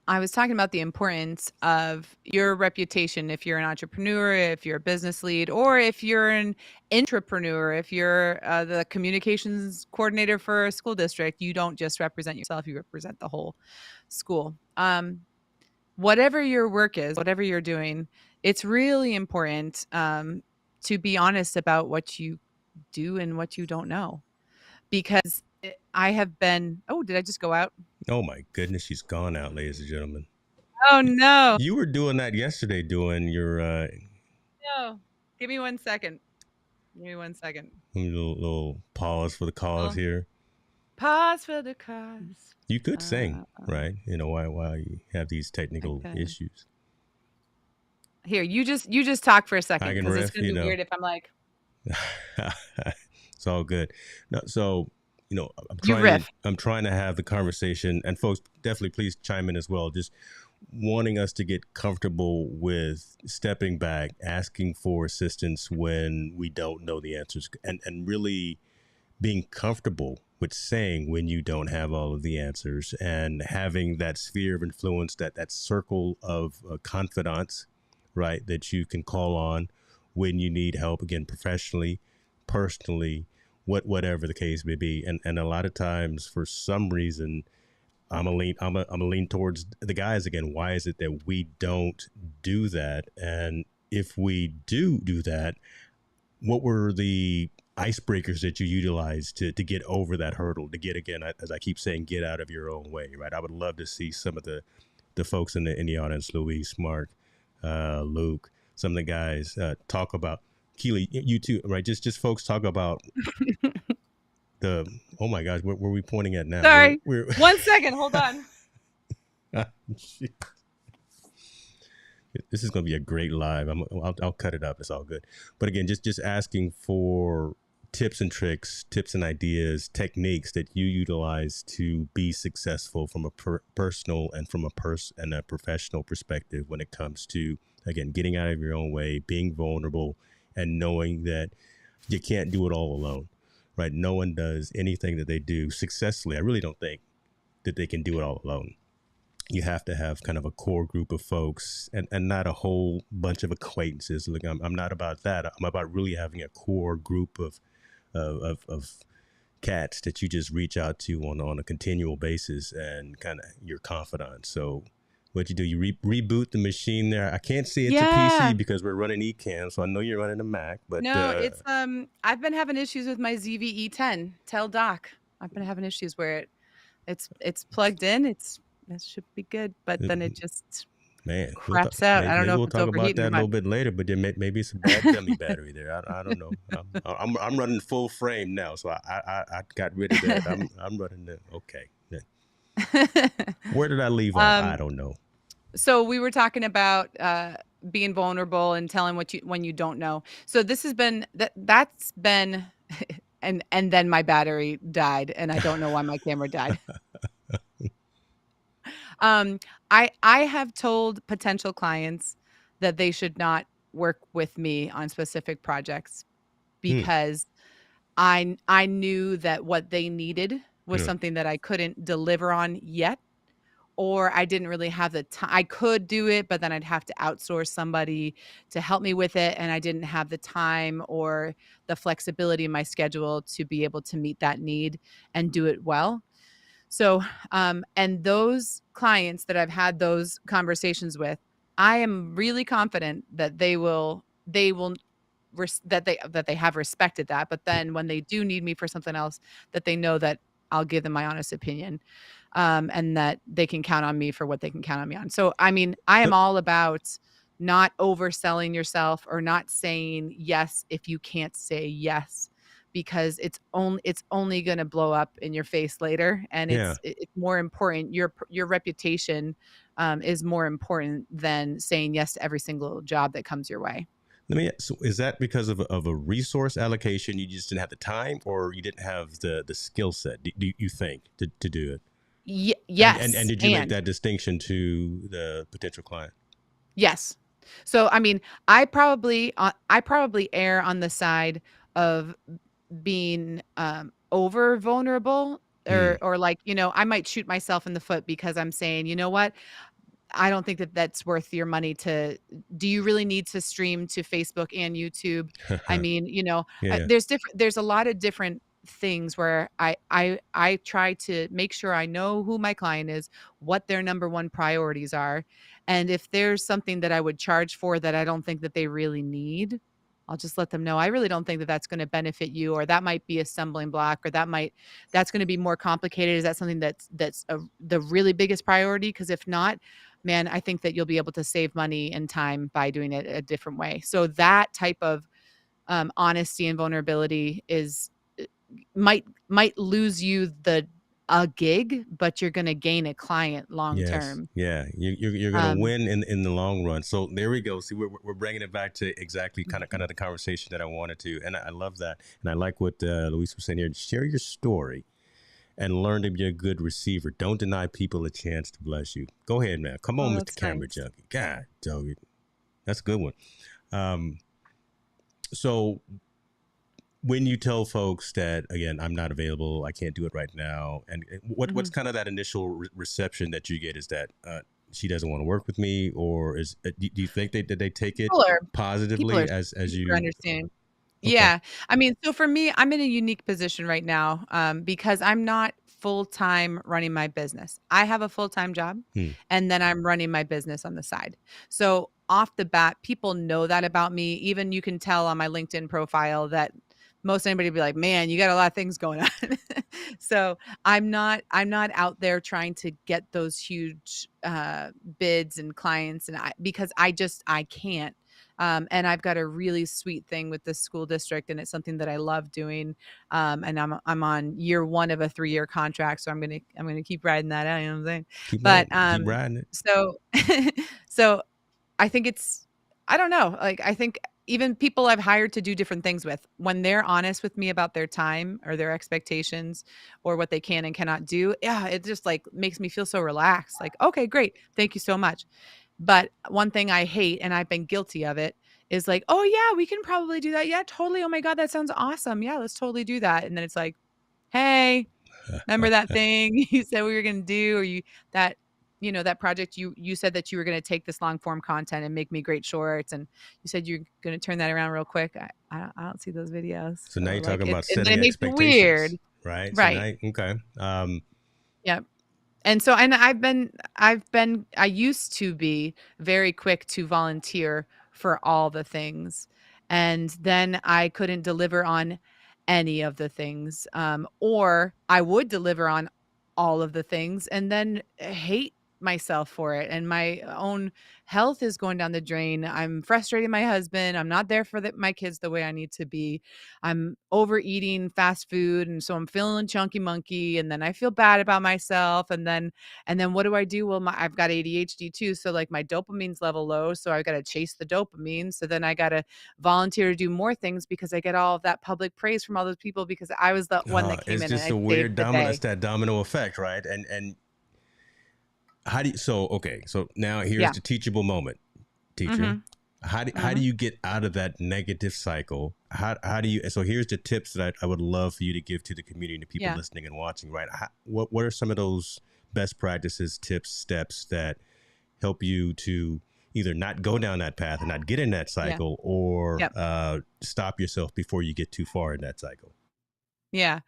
I was talking about the importance of your reputation. If you're an entrepreneur, if you're a business lead, or if you're an intrapreneur, if you're the communications coordinator for a school district, you don't just represent yourself, you represent the whole school. Whatever your work is, whatever you're doing, it's really important to be honest about what you do and what you don't know. Because I have been, did I just go out? Oh my goodness, she's gone out, ladies and gentlemen. Oh no. You were doing that yesterday, doing your... No, give me 1 second. A little pause for the cause here. Pause for the cause. You could sing, right? While you have these technical issues. Here, you just talk for a second because it's gonna be weird if I'm like. It's all good. No, so I'm trying to have the conversation, and folks, definitely please chime in as well. Just wanting us to get comfortable with stepping back, asking for assistance when we don't know the answers, and really being comfortable with saying when you don't have all of the answers, and having that sphere of influence, that circle of confidants, right, that you can call on when you need help, again, professionally, personally, whatever the case may be. And a lot of times, for some reason, I'm gonna lean towards the guys again. Why is it that we don't do that? And if we do that, what were the icebreakers that you utilized to get over that hurdle, to get, again, as I keep saying, get out of your own way, right? I would love to see some of the folks in the audience, Luis, Mark, Luke, some of the guys talk about, Keely, you too, right? Just folks talk about the, oh my gosh, where are we pointing at now? Sorry. We're 1 second. Hold on. This is going to be a great live. I'll cut it up. It's all good. But again, just asking for tips and tricks, tips and ideas, techniques that you utilize to be successful from a personal and from a professional perspective when it comes to, again, getting out of your own way, being vulnerable, and knowing that you can't do it all alone, right? No one does anything that they do successfully. I really don't think that they can do it all alone. You have to have kind of a core group of folks and not a whole bunch of acquaintances. Look, I'm not about that. I'm about really having a core group of cats that you just reach out to on a continual basis and kind of your confidant. So what you do, you reboot the machine there. I can't see it's a PC because we're running eCam, so I know you're running a Mac. But no, it's I've been having issues with my ZVE10. Tell Doc. I've been having issues where it's plugged in. It should be good, but then it just craps out. I don't know if it's overheating. We'll talk about that a little bit later, but there maybe it's a bad dummy battery there. I don't know. I'm running full frame now, so I got rid of that. I'm running the okay. Yeah. Where did I leave off? I don't know. So we were talking about being vulnerable and telling when you don't know. So this has been that's been and then my battery died, and I don't know why my camera died. I have told potential clients that they should not work with me on specific projects because I knew that what they needed was something that I couldn't deliver on yet, or I didn't really have the time. I could do it, but then I'd have to outsource somebody to help me with it, and I didn't have the time or the flexibility in my schedule to be able to meet that need and do it well. So, and those clients that I've had those conversations with, I am really confident that they have respected that. But then when they do need me for something else, that they know that I'll give them my honest opinion, and that they can count on me for what they can count on me on. So, I mean, I am all about not overselling yourself or not saying yes if you can't say yes, because it's only going to blow up in your face later. And it's more important. Your reputation is more important than saying yes to every single job that comes your way. So is that because of a resource allocation? You just didn't have the time, or you didn't have the skill set, do you think, to do it? Yes. And did you make that distinction to the potential client? Yes. So, I mean, I probably err on the side of being over vulnerable, or like, I might shoot myself in the foot because I'm saying, you know what? I don't think that that's worth your money do you really need to stream to Facebook and YouTube? I mean, there's a lot of different things where I try to make sure I know who my client is, what their number one priorities are. And if there's something that I would charge for that I don't think that they really need, I'll just let them know, I really don't think that that's going to benefit you, or that might be a stumbling block, or that's going to be more complicated. Is that something that's the really biggest priority? Because if not, man, I think that you'll be able to save money and time by doing it a different way. So that type of honesty and vulnerability might lose you a gig, but you're going to gain a client long term. Yeah, you're going to win in the long run. So there we go. See, we're bringing it back to exactly kind of the conversation that I wanted to, and I love that, and I like what Luis was saying here. Share your story and learn to be a good receiver. Don't deny people a chance to bless you. Go ahead, man. Come on, Mr. Camera Junkie. God, dog, that's a good one. So when you tell folks that, again, I'm not available, I can't do it right now, and what's kind of that initial reception that you get? Is that she doesn't want to work with me, or do you think that they take it positively as you understand? Okay. Yeah. I mean, so for me, I'm in a unique position right now because I'm not full-time running my business. I have a full-time job, Hmm. and then I'm running my business on the side. So off the bat, people know that about me. Even you can tell on my LinkedIn profile that most anybody would be like, man, you got a lot of things going on. So I'm not out there trying to get those huge bids and clients, and because I can't. And I've got a really sweet thing with this school district, and it's something that I love doing. And I'm on year 1 of a 3-year contract, so I'm gonna keep riding that out. You know what I'm saying? But Keep riding it. so so I think I don't know. Like, I think even people I've hired to do different things with, when they're honest with me about their time or their expectations or what they can and cannot do, yeah, it just like makes me feel so relaxed. Like, okay, great. Thank you so much. But one thing I hate, and I've been guilty of it, is like, oh yeah, we can probably do that. Yeah, totally. Oh my God, that sounds awesome. Yeah, let's totally do that. And then it's like, hey, remember that thing you said we were gonna do, or that that project you said that you were gonna take this long form content and make me great shorts, and you said you're gonna turn that around real quick. I don't see those videos. So So now you're like talking about and then setting it makes it weird. expectations, right? So Right. now, okay. Yep. And so I used to be very quick to volunteer for all the things. And then I couldn't deliver on any of the things. Or I would deliver on all of the things and then hate myself for it. And my own health is going down the drain. I'm frustrating my husband. I'm not there for my kids the way I need to be. I'm overeating fast food, and so I'm feeling chunky monkey, and then I feel bad about myself, and then what do I do? Well, I've got ADHD too, so like my dopamine's level low, so I got to chase the dopamine. So then I got to volunteer to do more things because I get all of that public praise from all those people because I was the one that came It's in and just I a saved weird the domino. It's day. that domino effect, right? And how do you? So okay. So now here's Yeah. the teachable moment, teacher. Mhm. How do Mhm. you get out of that negative cycle? How do you? So here's the tips that I would love for you to give to the community, and the people Yeah. listening and watching. Right? What are some of those best practices, tips, steps that help you to either not go down that path and not get in that Yeah. cycle, or Yep. stop yourself before you get too far in that cycle? Yeah.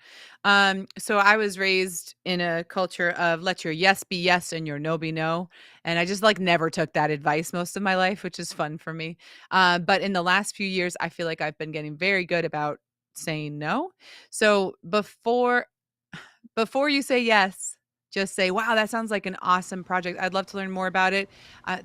So I was raised in a culture of let your yes be yes and your no be no. And I just like never took that advice most of my life, which is fun for me. But in the last few years, I feel like I've been getting very good about saying no. So before you say yes, just say, wow, that sounds like an awesome project. I'd love to learn more about it.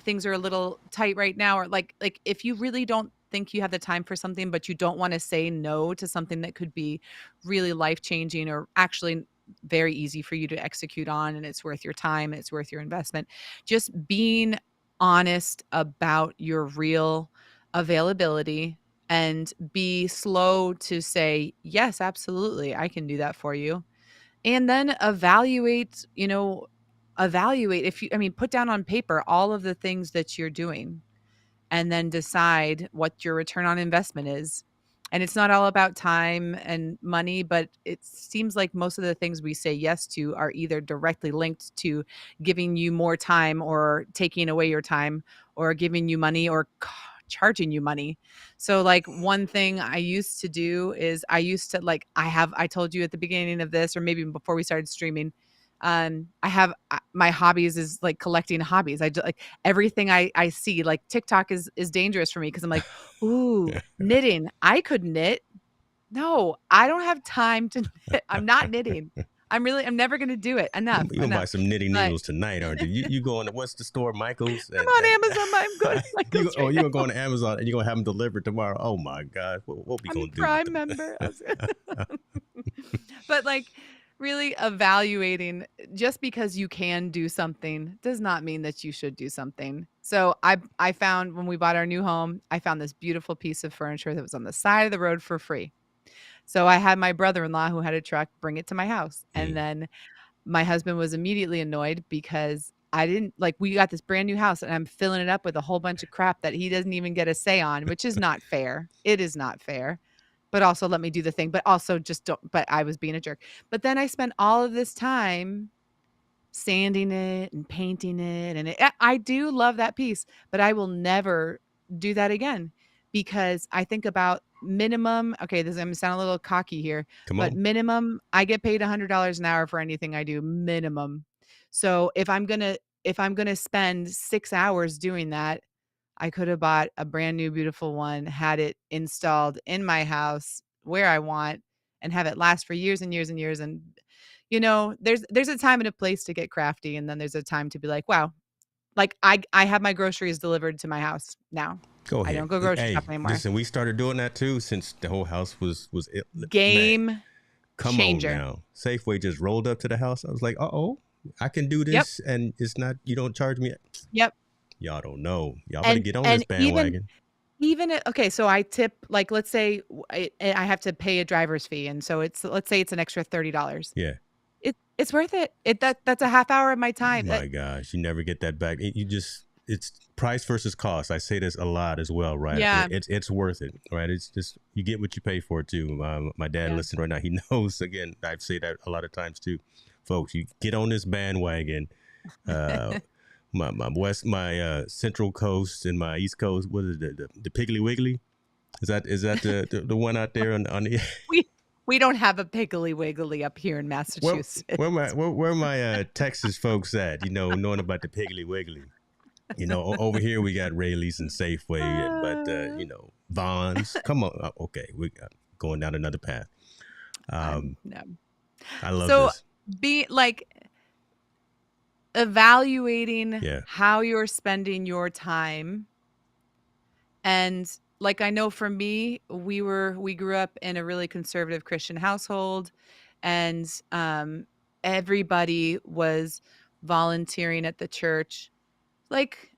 Things are a little tight right now. Or like if you really don't think you have the time for something, but you don't want to say no to something that could be really life changing or actually very easy for you to execute on, and it's worth your time and it's worth your investment. Just being honest about your real availability, and be slow to say, yes, absolutely, I can do that for you. And then evaluate if you I mean, put down on paper all of the things that you're doing, and then decide what your return on investment is. And it's not all about time and money, but it seems like most of the things we say yes to are either directly linked to giving you more time or taking away your time or giving you money or charging you money. So like one thing I used to do is I used to like I told you at the beginning of this or maybe even before we started streaming, I have my hobbies is like collecting hobbies. Like everything I see. Like TikTok is dangerous for me because I'm like, ooh, knitting. I could knit. No, I don't have time to knit. I'm not knitting. I'm never gonna do it. You Enough, gonna buy enough. some knitting But needles tonight, aren't you? You going to what's the store, Michael's, I'm and on Amazon. I'm going to Michael's right you now. gonna go on Amazon and you are gonna have them delivered tomorrow? Oh my God, what we I'm a gonna do with Prime them? member. But like really evaluating just because you can do something does not mean that you should do something. So I found when we bought our new home, I found this beautiful piece of furniture that was on the side of the road for free. So I had my brother-in-law who had a truck bring it to my house. And Mm. then my husband was immediately annoyed because I didn't like we got this brand new house and I'm filling it up with a whole bunch of crap that he doesn't even get a say on, which is not fair. It is not fair. But also let me do the thing, but also just don't but I was being a jerk. But then I spent all of this time sanding it and painting it, and I do love that piece, but I will never do that again because I think about minimum. Okay, this is going to sound a little cocky here, Come but on. minimum, I get paid $100 an hour for anything I do, minimum. So if I'm gonna spend 6 hours doing that, I could have bought a brand new beautiful one, had it installed in my house where I want, and have it last for years and years and years. And there's a time and a place to get crafty, and then there's a time to be like, wow, like I have my groceries delivered to my house now. Go I ahead. don't go grocery Hey, shopping anymore. listen, we started doing that too since the whole house was it. Man, Game come on changer. now. Safeway just rolled up to the house. I was like, oh, I can do Yep. this, and it's not. You don't charge me. Yep. Y'all don't know. Y'all better And get on this and even bandwagon. okay, so I tip, like, let's say I have to pay a driver's fee, and so let's say it's an extra $30. Yeah. It's worth it. That's a half hour of my time. My gosh, you never get that back. It's price versus cost. I say this a lot as well, right? Yeah. It's worth it, right? It's just you get what you pay for too. My dad Yeah. listening right now. He knows. Again, I say that a lot of times too, folks. You get on this bandwagon. My Central Coast and my East Coast. What is it? The Piggly Wiggly? Is that the one out there on the? We don't have a Piggly Wiggly up here in Massachusetts. Where my Texas folks at? Knowing about the Piggly Wiggly. Over here we got Rayleigh's and Safeway, but Vaughn's. Come on, okay, we got going down another path. No. I love So this. be like evaluating Yeah. how you're spending your time. And like, I know for me, we grew up in a really conservative Christian household, and everybody was volunteering at the church, like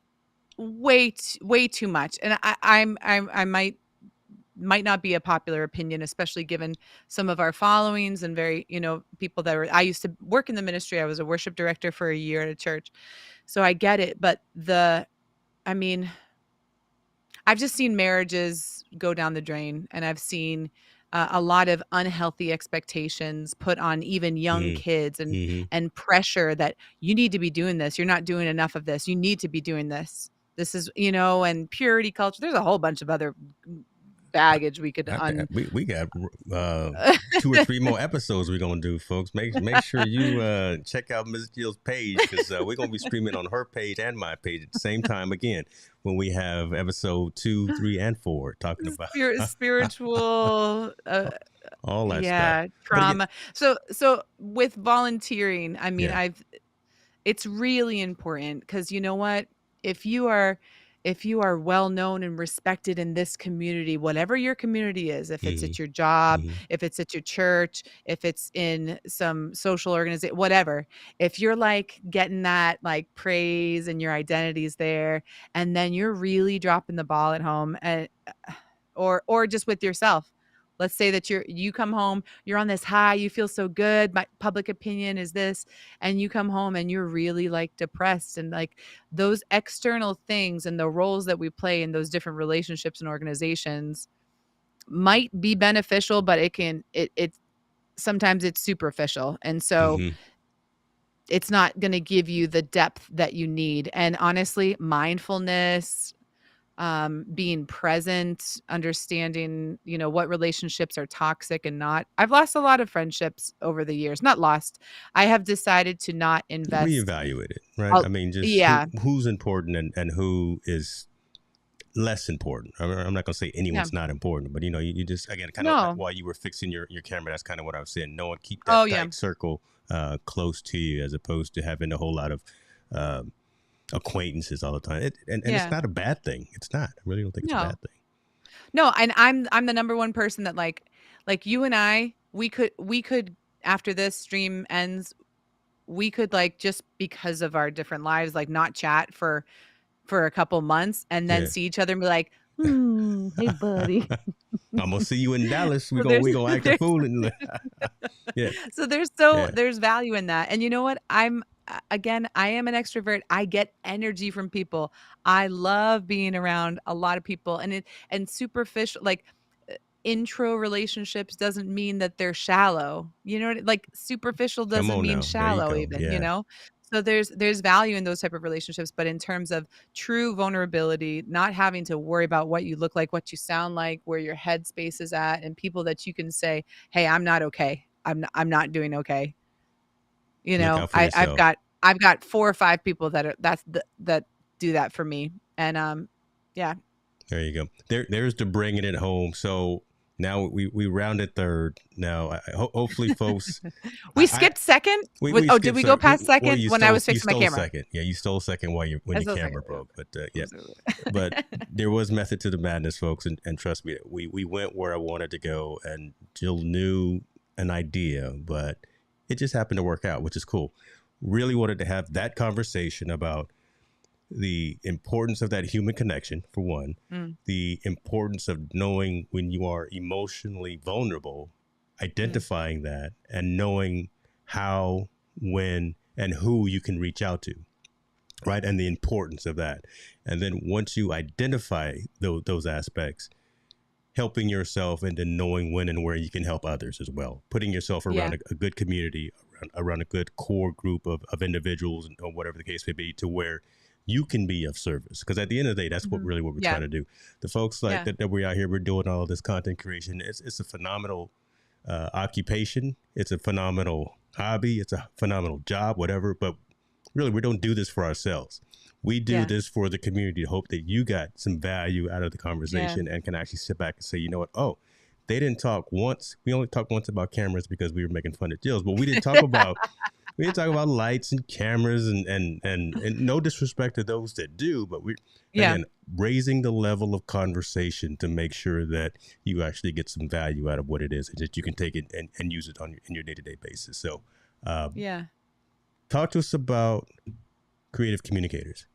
way too much. And I might not be a popular opinion, especially given some of our followings and very, people that I used to work in the ministry. I was a worship director for a year at a church. So I get it. But I mean, I've just seen marriages go down the drain, and I've seen a lot of unhealthy expectations put on even young kids, and pressure that you need to be doing this. You're not doing enough of this. You need to be doing this. This is, and purity culture. There's a whole bunch of other baggage we could we got 2 or 3 more episodes we're gonna do, folks. Make sure you check out Miss Jill's page, because we're gonna be streaming on her page and my page at the same time again when we have episode 2, 3, and 4 talking about spiritual all that stuff. Trauma. So with volunteering, I mean, Yeah. it's really important, because you know what, if you are well known and respected in this community, whatever your community is, if it's at your job, if it's at your church, if it's in some social organization, whatever, if you're like getting that like praise and your identity's there, and then you're really dropping the ball at home, and or just with yourself. Let's say that you come home, you're on this high, you feel so good, my public opinion is this, and you come home and you're really like depressed, and like those external things and the roles that we play in those different relationships and organizations might be beneficial, but it sometimes it's superficial. And so it's not going to give you the depth that you need. And honestly, mindfulness, being present, understanding, what relationships are toxic and not. I've lost a lot of friendships over the years. Not lost. I have decided to not invest. Reevaluate it, right? I mean, just who's important and who is less important. I'm not going to say anyone's not important, but you just, again, kind of while you were fixing your camera, that's kind of what I was saying. No one keep that tight circle close to you, as opposed to having a whole lot of acquaintances all the time. And it's not a bad thing. It's not. I really don't think it's a bad thing. No, and I'm the number one person that like you and I, we could after this stream ends, we could like, just because of our different lives, like not chat for a couple months, and then see each other and be like, hey buddy, I'm gonna see you in Dallas. We gonna act a fool. So there's value in that. And you know what? I am an extrovert. I get energy from people. I love being around a lot of people, and superficial, like intro relationships doesn't mean that they're shallow. Like superficial doesn't mean shallow even, So there's value in those type of relationships, but in terms of true vulnerability, not having to worry about what you look like, what you sound like, where your headspace is at, and people that you can say, "Hey, I'm not okay. I'm not doing okay." You Look know, out for yourself. I've got 4 or 5 people that do that for me, and yeah. There you go. There's the bringing it home. So now we rounded third. Now, hopefully, folks, We skipped second. we Oh, did skipped. we go past Well, second when I was you fixing my stole camera? second. Yeah, you stole second when I your still second. camera broke. But yeah, but there was method to the madness, folks, and trust me, we went where I wanted to go, and Jill knew an idea, but it just happened to work out, which is cool. Really wanted to have that conversation about the importance of that human connection, for one, the importance of knowing when you are emotionally vulnerable, identifying that, and knowing how, when, and who you can reach out to, right? And the importance of that. And then once you identify those aspects, helping yourself and then knowing when and where you can help others as well, putting yourself around a good community, around a good core group of individuals, or whatever the case may be, to where you can be of service. Because at the end of the day, that's what we're trying to do. The folks like that we out here, we're doing all this content creation. It's a phenomenal occupation. It's a phenomenal hobby. It's a phenomenal job, whatever. But really, we don't do this for ourselves. We do this for the community to hope that you got some value out of the conversation and can actually sit back and say, you know what? Oh, they didn't talk once. We only talked once about cameras because we were making fun of Jill's, but we didn't talk about lights and cameras and no disrespect to those that do, but again, raising the level of conversation to make sure that you actually get some value out of what it is and that you can take it and use it in your day-to-day basis. So talk to us about creative communicators.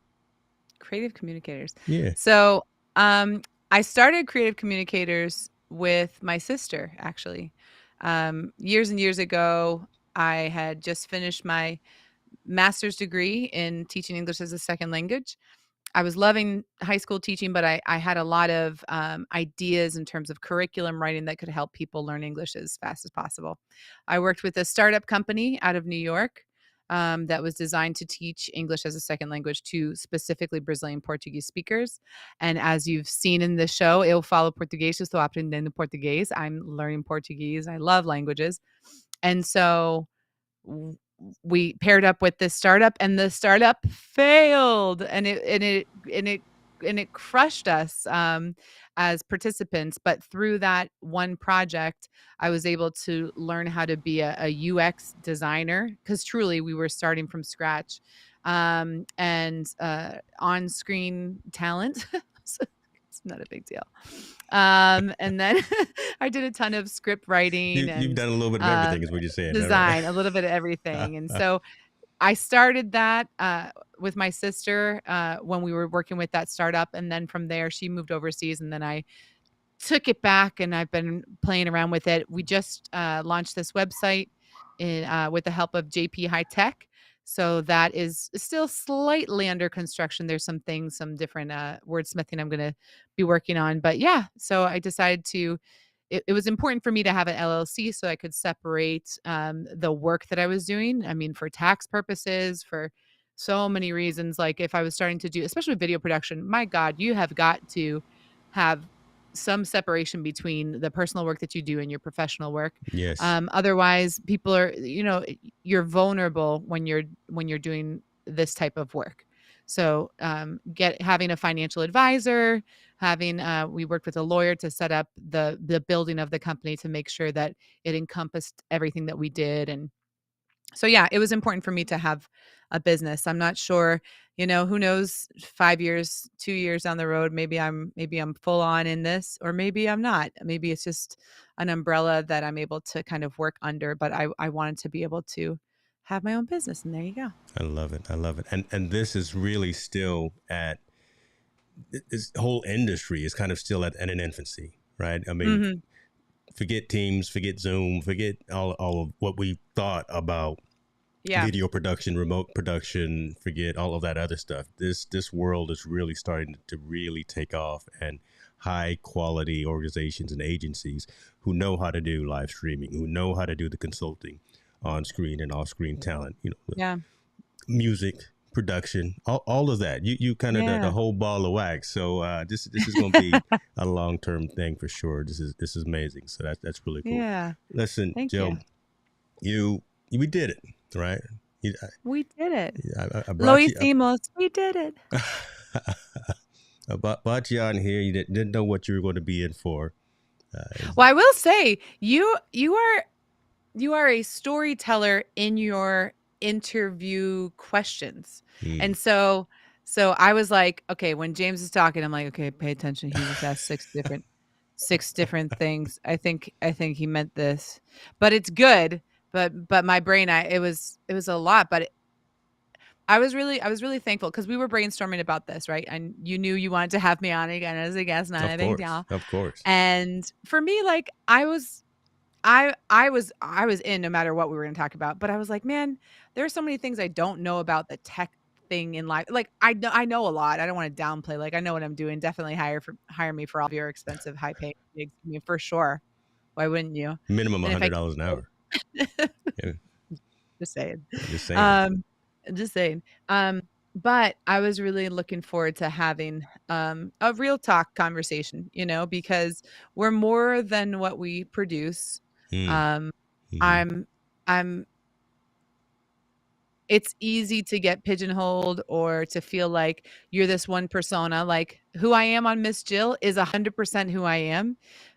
Creative communicators. Yeah. So I started Creative Communicators with my sister, actually. Years and years ago, I had just finished my master's degree in teaching English as a second language. I was loving high school teaching, but I had a lot of ideas in terms of curriculum writing that could help people learn English as fast as possible. I worked with a startup company out of New York that was designed to teach English as a second language to specifically Brazilian Portuguese speakers. And as you've seen in the show, Eu falo português, estou aprendendo português. I'm learning Portuguese. I love languages. And so we paired up with this startup, and the startup failed, and it crushed us as participants. But through that one project, I was able to learn how to be a UX designer, because truly we were starting from scratch, and on-screen talent. It's not a big deal. And then I did a ton of script writing. You've done a little bit of everything, is what you're saying. Design, a little bit of everything. And so I started that with my sister when we were working with that startup. And then from there, she moved overseas, and then I took it back, and I've been playing around with it. We just launched this website with the help of JP High Tech. So that is still slightly under construction. There's some things, some different wordsmithing I'm going to be working on. But yeah, so I decided it was important for me to have an LLC so I could separate the work that I was doing. I mean, for tax purposes, for so many reasons. Like if I was starting to do, especially video production, my God, you have got to have some separation between the personal work that you do and your professional work. Yes. Otherwise, people are, you're vulnerable when you're doing this type of work. So having a financial advisor, we worked with a lawyer to set up the building of the company to make sure that it encompassed everything that we did. And so, yeah, it was important for me to have a business. I'm not sure, who knows, 5 years, 2 years down the road, maybe I'm full on in this, or maybe I'm not. Maybe it's just an umbrella that I'm able to kind of work under, but I wanted to be able to have my own business. And there you go. I love it. And this is really still this whole industry is kind of still at an infancy, right? I mean, forget Teams, forget Zoom, forget all of what we thought about video production, remote production, forget all of that other stuff. This world is really starting to really take off, and high quality organizations and agencies who know how to do live streaming, who know how to do the consulting on screen and off screen talent, music production, all of that. You kind of the Yeah. whole ball of wax. So this is going to be a long term thing for sure. This is amazing. So that's really cool. Yeah. Listen, Thank Jill, you. we did it, right? You, We did it. I Lo brought you. hicimos. We did it. I brought you on here. You didn't know what you were going to be in for. Well, I will say you are a storyteller in your interview questions. Hmm. And so I was like, okay, when James is talking, I'm like, okay, pay attention. He just asked six different things. I think he meant this. But it's good. But my brain it was a lot, but I was really thankful because we were brainstorming about this, right? And you knew you wanted to have me on again as a guest, not Of a big course, deal. of course. And for me, like I was in no matter what we were gonna talk about, but I was like, "Man, there are so many things I don't know about the tech thing in life." Like, I know a lot, I don't wanna downplay, like, I know what I'm doing, definitely hire me for all of your expensive, high-paying gigs, I mean, for sure. Why wouldn't you? Minimum And if I $100 an hour. can't Yeah, just saying. just saying. Um, just saying. But I was really looking forward to having, a real talk conversation, because we're more than what we produce. Mm, Um, hmm. I'm I'm it's easy to get pigeonholed or to feel like you're this one persona, like, who I am on Miss Jill is 100% who I am,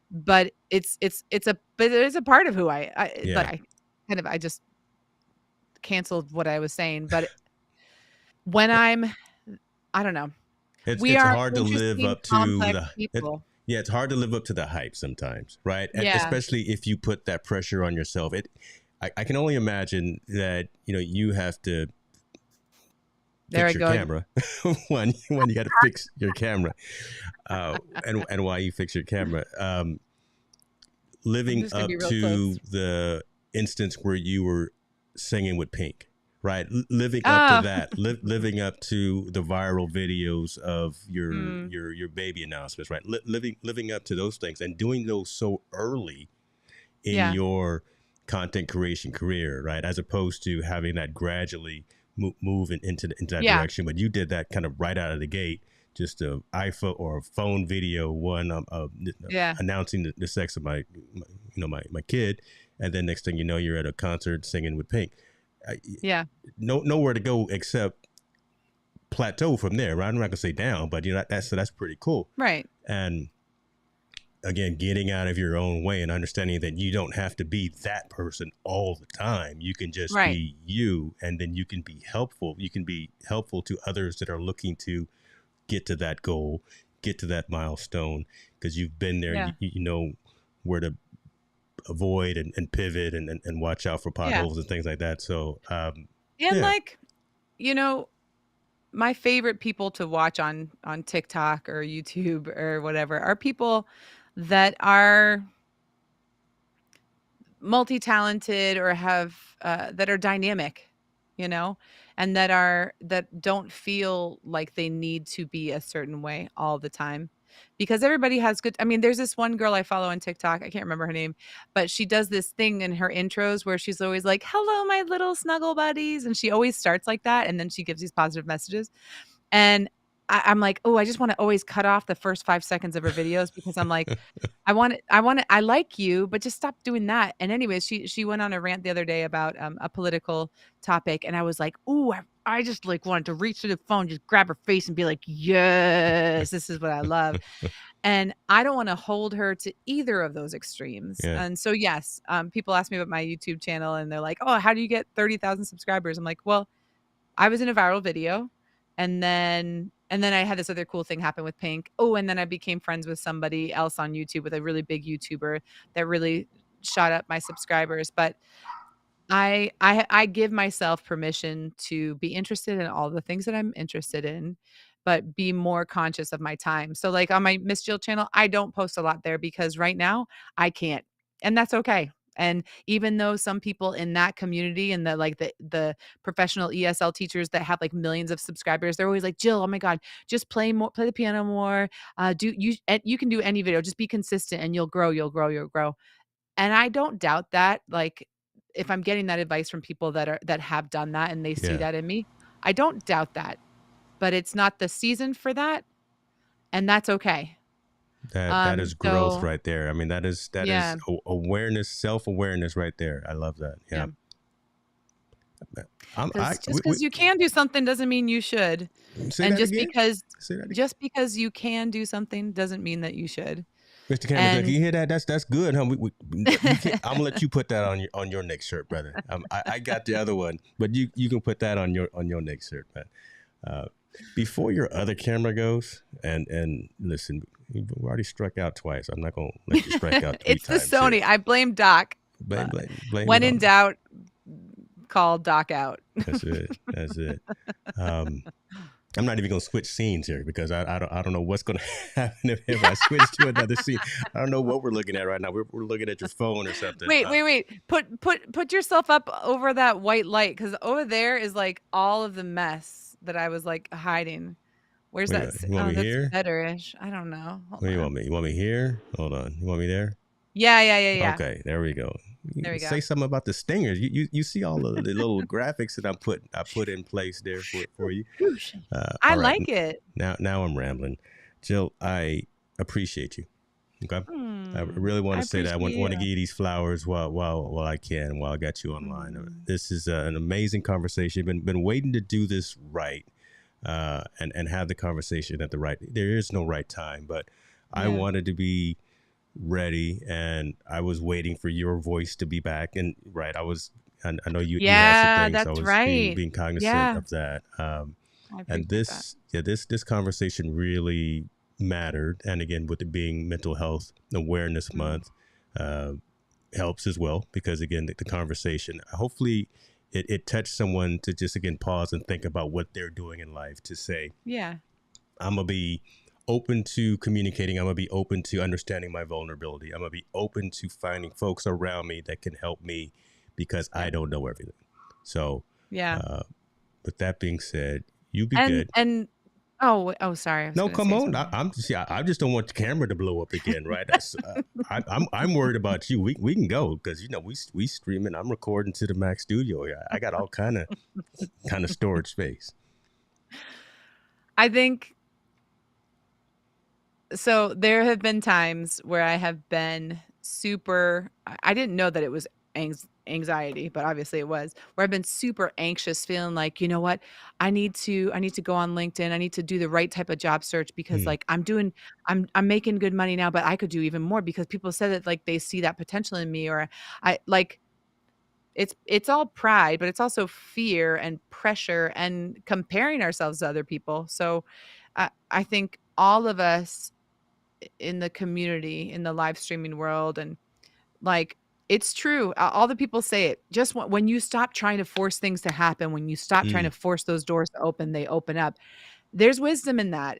but it is a part of who but Yeah, I just canceled what I was saying, but when I don't know. We it's are hard to live interesting, up to complex the people. yeah, it's hard to live up to the hype sometimes, right? Yeah, Especially if you put that pressure on yourself. I can only imagine that you have to there I fix your go. camera when you got to fix your camera, and why you fix your camera. I'm Living just gonna be up real close. to the instance where you were singing with Pink, right? Living up to Oh, that, living up to the viral videos of your mm, your your baby announcements, right? Living up to those things and doing those so early in yeah, your content creation career, right? As opposed to having that gradually move into that yeah, direction. But you did that kind of right out of the gate, just a iPhone or a phone video, one yeah, announcing the sex of my kid, and then next thing you know, you're at a concert singing with Pink. I, yeah, nowhere to go except plateau from there, right? I'm not gonna say down, but that's pretty cool. right, And again, getting out of your own way and understanding that you don't have to be that person all the time. You can just right, be you, and then you can be helpful. You can be helpful to others that are looking to get to that goal, get to that milestone, because you've been there. yeah, You know where to avoid and pivot and watch out for yeah. potholes and things like that. So, And, yeah, like, you know, my favorite people to watch on TikTok or YouTube or whatever are people that are multi-talented or have that are dynamic, you know, and that don't feel like they need to be a certain way all the time. Because everybody has good I mean, there's this one girl I follow on TikTok, I can't remember her name, but she does this thing in her intros where she's always like, "Hello, my little snuggle buddies," and she always starts like that, and then she gives these positive messages. And I'm like, "Oh, I just wanna always cut off the first 5 seconds of her videos," because I'm like, I like you, but just stop doing that." And anyways, she went on a rant the other day about, a political topic, and I was like, "Ooh, I just, like, wanted to reach through the phone, just grab her face and be like, 'Yes, this is what I love.'" And I don't wanna hold her to either of those extremes. yeah, And so, yes, people ask me about my YouTube channel, and they're like, "Oh, how do you get 30,000 subscribers?" I'm like, "Well, I was in a viral video, and then I had this other cool thing happen with Pink. Oh, and then I became friends with somebody else on YouTube, with a really big YouTuber that really shot up my subscribers, but I give myself permission to be interested in all the things that I'm interested in, but be more conscious of my time. So, like, on my Miss Jill channel, I don't post a lot there because right now I can't, and that's okay. And even though some people in that community and the professional ESL teachers that have like millions of subscribers, they're always like, "Jill, oh my God, just play the piano more. You can do any video, just be consistent and you'll grow, you'll grow, you'll grow." And I don't doubt that, like, if I'm getting that advice from people that have done that and they see yeah. that in me, I don't doubt that, but it's not the season for that, and that's okay. That is growth So right there. I mean, that is yeah, awareness, self-awareness right there. I love that. yeah. Yeah. I'm Because I just because you can do something doesn't mean you should, say and that again. Say that again. just because you can do something doesn't mean that you should. Mr. Cameron, can And you hear that? That's good, huh? You can, I'm gonna let you put that on your next shirt, brother. I got the other one, but you can put that on your next shirt, man. Uh, before your other camera goes, and listen, we already struck out twice. I'm not gonna let you strike out three it's the times here. Sony. I blame Doc. Blame it When in on. doubt, call Doc out. That's it. That's it. Um, I'm not even gonna switch scenes here because I don't know what's gonna happen if I switch to another scene. I don't know what we're looking at right now. We're looking at your phone or something. Wait. Put yourself up over that white light, because over there is like all of the mess that I was like hiding. Where's that? You want Oh, me that's here? better-ish. I don't know. Hold What do you want on. me? You want me here? Hold on. You want me there? Yeah. Okay, there we go. There we Say go. something about the stingers. You see all the little graphics that I put in place there for you. Whoosh. All I right, like it. now I'm rambling. Jill, I appreciate you. Okay, I really want I to say that I appreciate want to you. give you these flowers while I can, while I got you online. Mm. This is an amazing conversation. Been waiting to do this right, and have the conversation at the right. There is no right time, but I Yeah. wanted to be ready, and I was waiting for your voice to be back. And right, I know you had some Yeah, things, so I that's was right. being cognizant Yeah, of that. I And appreciate that. this conversation really mattered. And again, with it being Mental Health Awareness Mm. Month, uh, helps as well because again, the conversation hopefully it touched someone to just again pause and think about what they're doing in life to say, Yeah. I'm gonna be open to communicating. I'm gonna be open to understanding my vulnerability. I'm gonna be open to finding folks around me that can help me because I Yeah. don't know everything. So, Yeah. uh, with that being said, you be And good. sorry. I was No, gonna come say on. something. I just don't want the camera to blow up again, right? That's I'm worried about you. We can go because you know we streaming. I'm recording to the Mac Studio. Yeah, I got all kind of storage space. I think so. There have been times where I have been super. I didn't know that it was anxiety, but obviously it was. Where I've been super anxious, feeling like, you know what, I need to go on LinkedIn. I need to do the right type of job search because Hmm. like I'm making good money now, but I could do even more because people said that like they see that potential in me, or I like it's all pride, but it's also fear and pressure and comparing ourselves to other people. So I think all of us in the community, in the live streaming world, and like it's true. All the people say it. Just when you stop trying to force things to happen, when you stop trying Mm. to force those doors to open, they open up. There's wisdom in that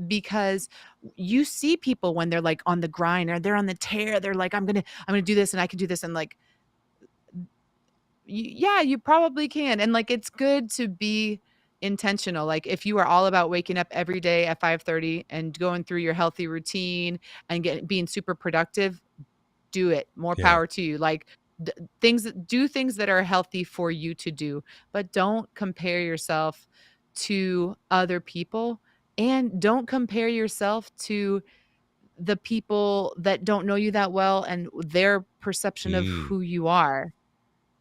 because you see people when they're like on the grind or they're on the tear. They're like, I'm gonna do this and I can do this, and like yeah, you probably can, and, like, it's good to be intentional, like, if you are all about waking up every day at 5:30 and going through your healthy routine and being super productive, do it, more Yeah. power to you, like, d do things that are healthy for you to do, but don't compare yourself to other people, and don't compare yourself to the people that don't know you that well and their perception of Mm. who you are.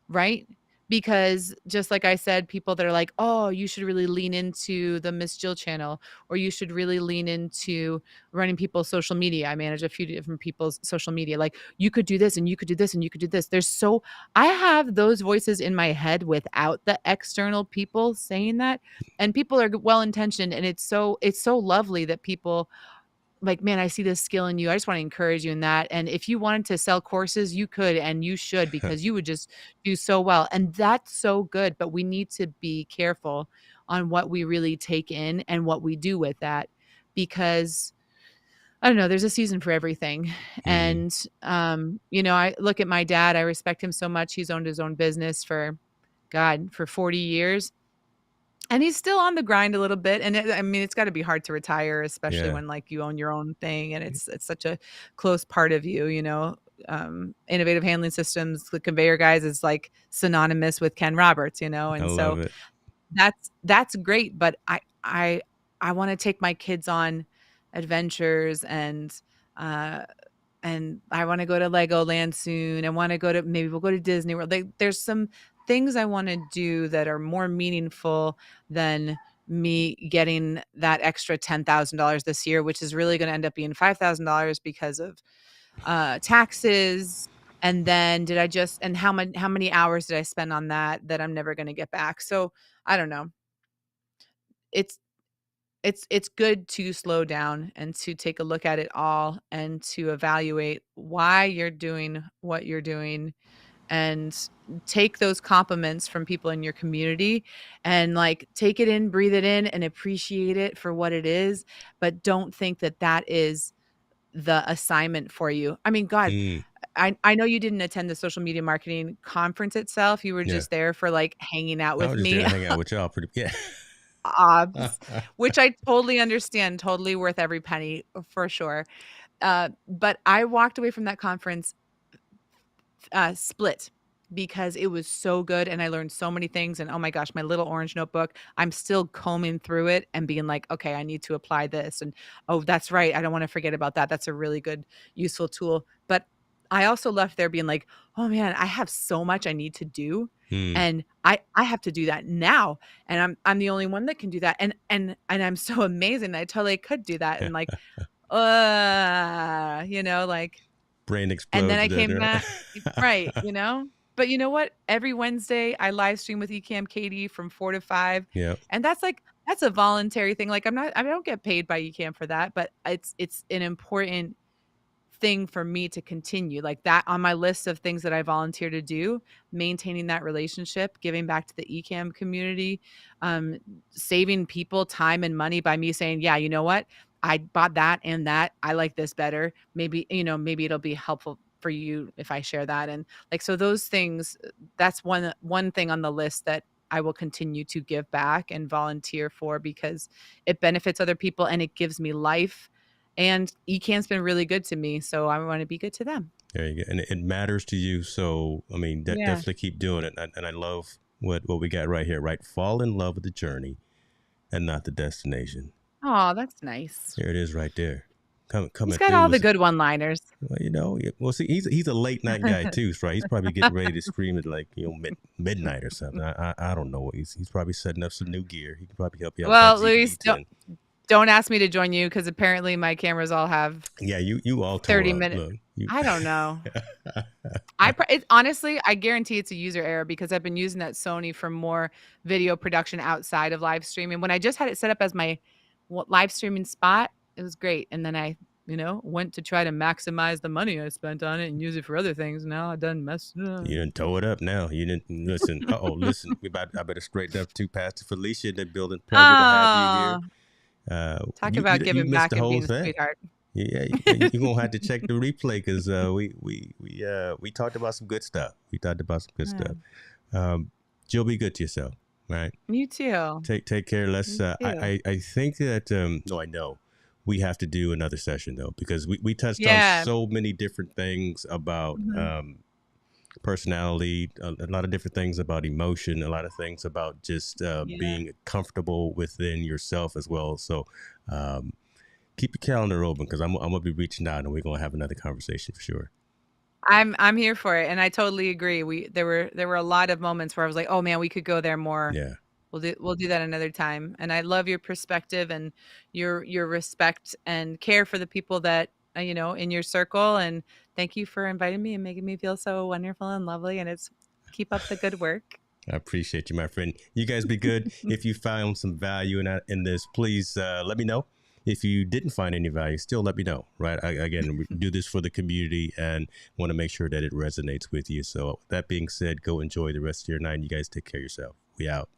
Right? Because just like I said, people that are like, "Oh, you should really lean into the Miss Jill channel, or you should really lean into running people's social media." I manage a few different people's social media. Like, "You could do this, and you could do this, and you could do this." I have those voices in my head without the external people saying that, and people are well-intentioned, and it's so lovely that people like, "Man, I see this skill in you. I just wanna encourage you in that, and if you wanted to sell courses, you could and you should because you would just do so well," and that's so good, but we need to be careful on what we really take in and what we do with that because, I don't know, there's a season for everything, Mm-hmm. and, I look at my dad, I respect him so much. He's owned his own business for, God, for 40 years. And he's still on the grind a little bit, and I mean, it's gotta be hard to retire, especially Yeah. when, like, you own your own thing and it's such a close part of you, you know? Innovative handling systems, the conveyor guys is, like, synonymous with Ken Roberts, you know? I And love so it. that's great, but I want to take my kids on adventures uh and I want to go to Legoland soon. I want to go to, maybe we'll go to Disney World. There's some things I want to do that are more meaningful than me getting that extra $10,000 this year, which is really going to end up being $5,000 because of taxes. And then and how many hours did I spend on that I'm never going to get back? So I don't know. It's it's good to slow down and to take a look at it all and to evaluate why you're doing what you're doing, and take those compliments from people in your community and like take it in, breathe it in, and appreciate it for what it is. But don't think that that is the assignment for you. I mean, God, Mm, I know you didn't attend the social media marketing conference itself. You were yeah. just there for like hanging out I with was just there me. to hang out with y'all pretty, yeah. Which I totally understand, totally worth every penny for sure. But I walked away from that conference split because it was so good and I learned so many things. And oh my gosh, my little orange notebook, I'm still combing through it and being like, okay, I need to apply this. And oh, that's right. I don't want to forget about that. That's a really good, useful tool. But I also left there being like, oh man, I have so much I need to do. Mm, And I have to do that now. And I'm the only one that can do that. And I'm so amazing. I totally could do that. And like, like, brain and then explodes I then, came back, right, right? But you know what? Every Wednesday, I live stream with Ecamm Katie from 4 to 5, Yeah. and that's a voluntary thing, like, I don't get paid by Ecamm for that, but it's an important thing for me to continue, like, that on my list of things that I volunteer to do, maintaining that relationship, giving back to the Ecamm community, um, saving people time and money by me saying, "Yeah, you know what? I bought that and that. I like this better. Maybe, maybe it'll be helpful for you if I share that." And, like, so those things, that's one thing on the list that I will continue to give back and volunteer for because it benefits other people and it gives me life, and Ecamm's been really good to me, so I wanna be good to them. There you go. And it matters to you. So, I mean, Yeah. definitely keep doing it. And I love what we got right here, right? Fall in love with the journey and not the destination. Oh, that's nice. There it is right there. He's Coming got through all the with, good one-liners. well, well, see, he's a late night guy too, so right? He's probably getting ready to scream at like, midnight or something. I don't know. He's probably setting up some new gear. He can probably help you out with that Well, Luis, GPT-10. don't ask me to join you because apparently my cameras all have Yeah, you all tore 30 up. minutes. Look, you. I don't know. Honestly, I guarantee it's a user error because I've been using that Sony for more video production outside of live streaming. When I just had it set up as my live streaming spot, it was great. And then I, went to try to maximize the money I spent on it and use it for other things. Now I done messed up. You didn't tow it up now. You didn't listen. Listen. I better straighten up to Pastor Felicia in the building. Pleasure to have you here. Oh, talk about You giving missed back the and whole being a thing. sweetheart. Yeah, you're gonna have to check the replay because we talked about some good stuff. We talked about some good Yeah. stuff. Jill, be good to yourself, right? You too. Take care. Let's. You too. I think that. No, I know. We have to do another session though because we touched on Yeah. so many different things about Mhm. personality, a lot of different things about emotion, a lot of things about just Yeah. being comfortable within yourself as well. So keep your calendar open because I'm gonna be reaching out and we're gonna have another conversation for sure. I'm here for it, and I totally agree. There were a lot of moments where I was like, "Oh man, we could go there more." Yeah, We'll do that another time. And I love your perspective and your respect and care for the people that in your circle. And thank you for inviting me and making me feel so wonderful and lovely. And it's keep up the good work. I appreciate you, my friend. You guys be good. If you found some value in this, please let me know. If you didn't find any value, still let me know. Right? Again, we do this for the community and want to make sure that it resonates with you. So that being said, go enjoy the rest of your night. You guys take care of yourself. We out.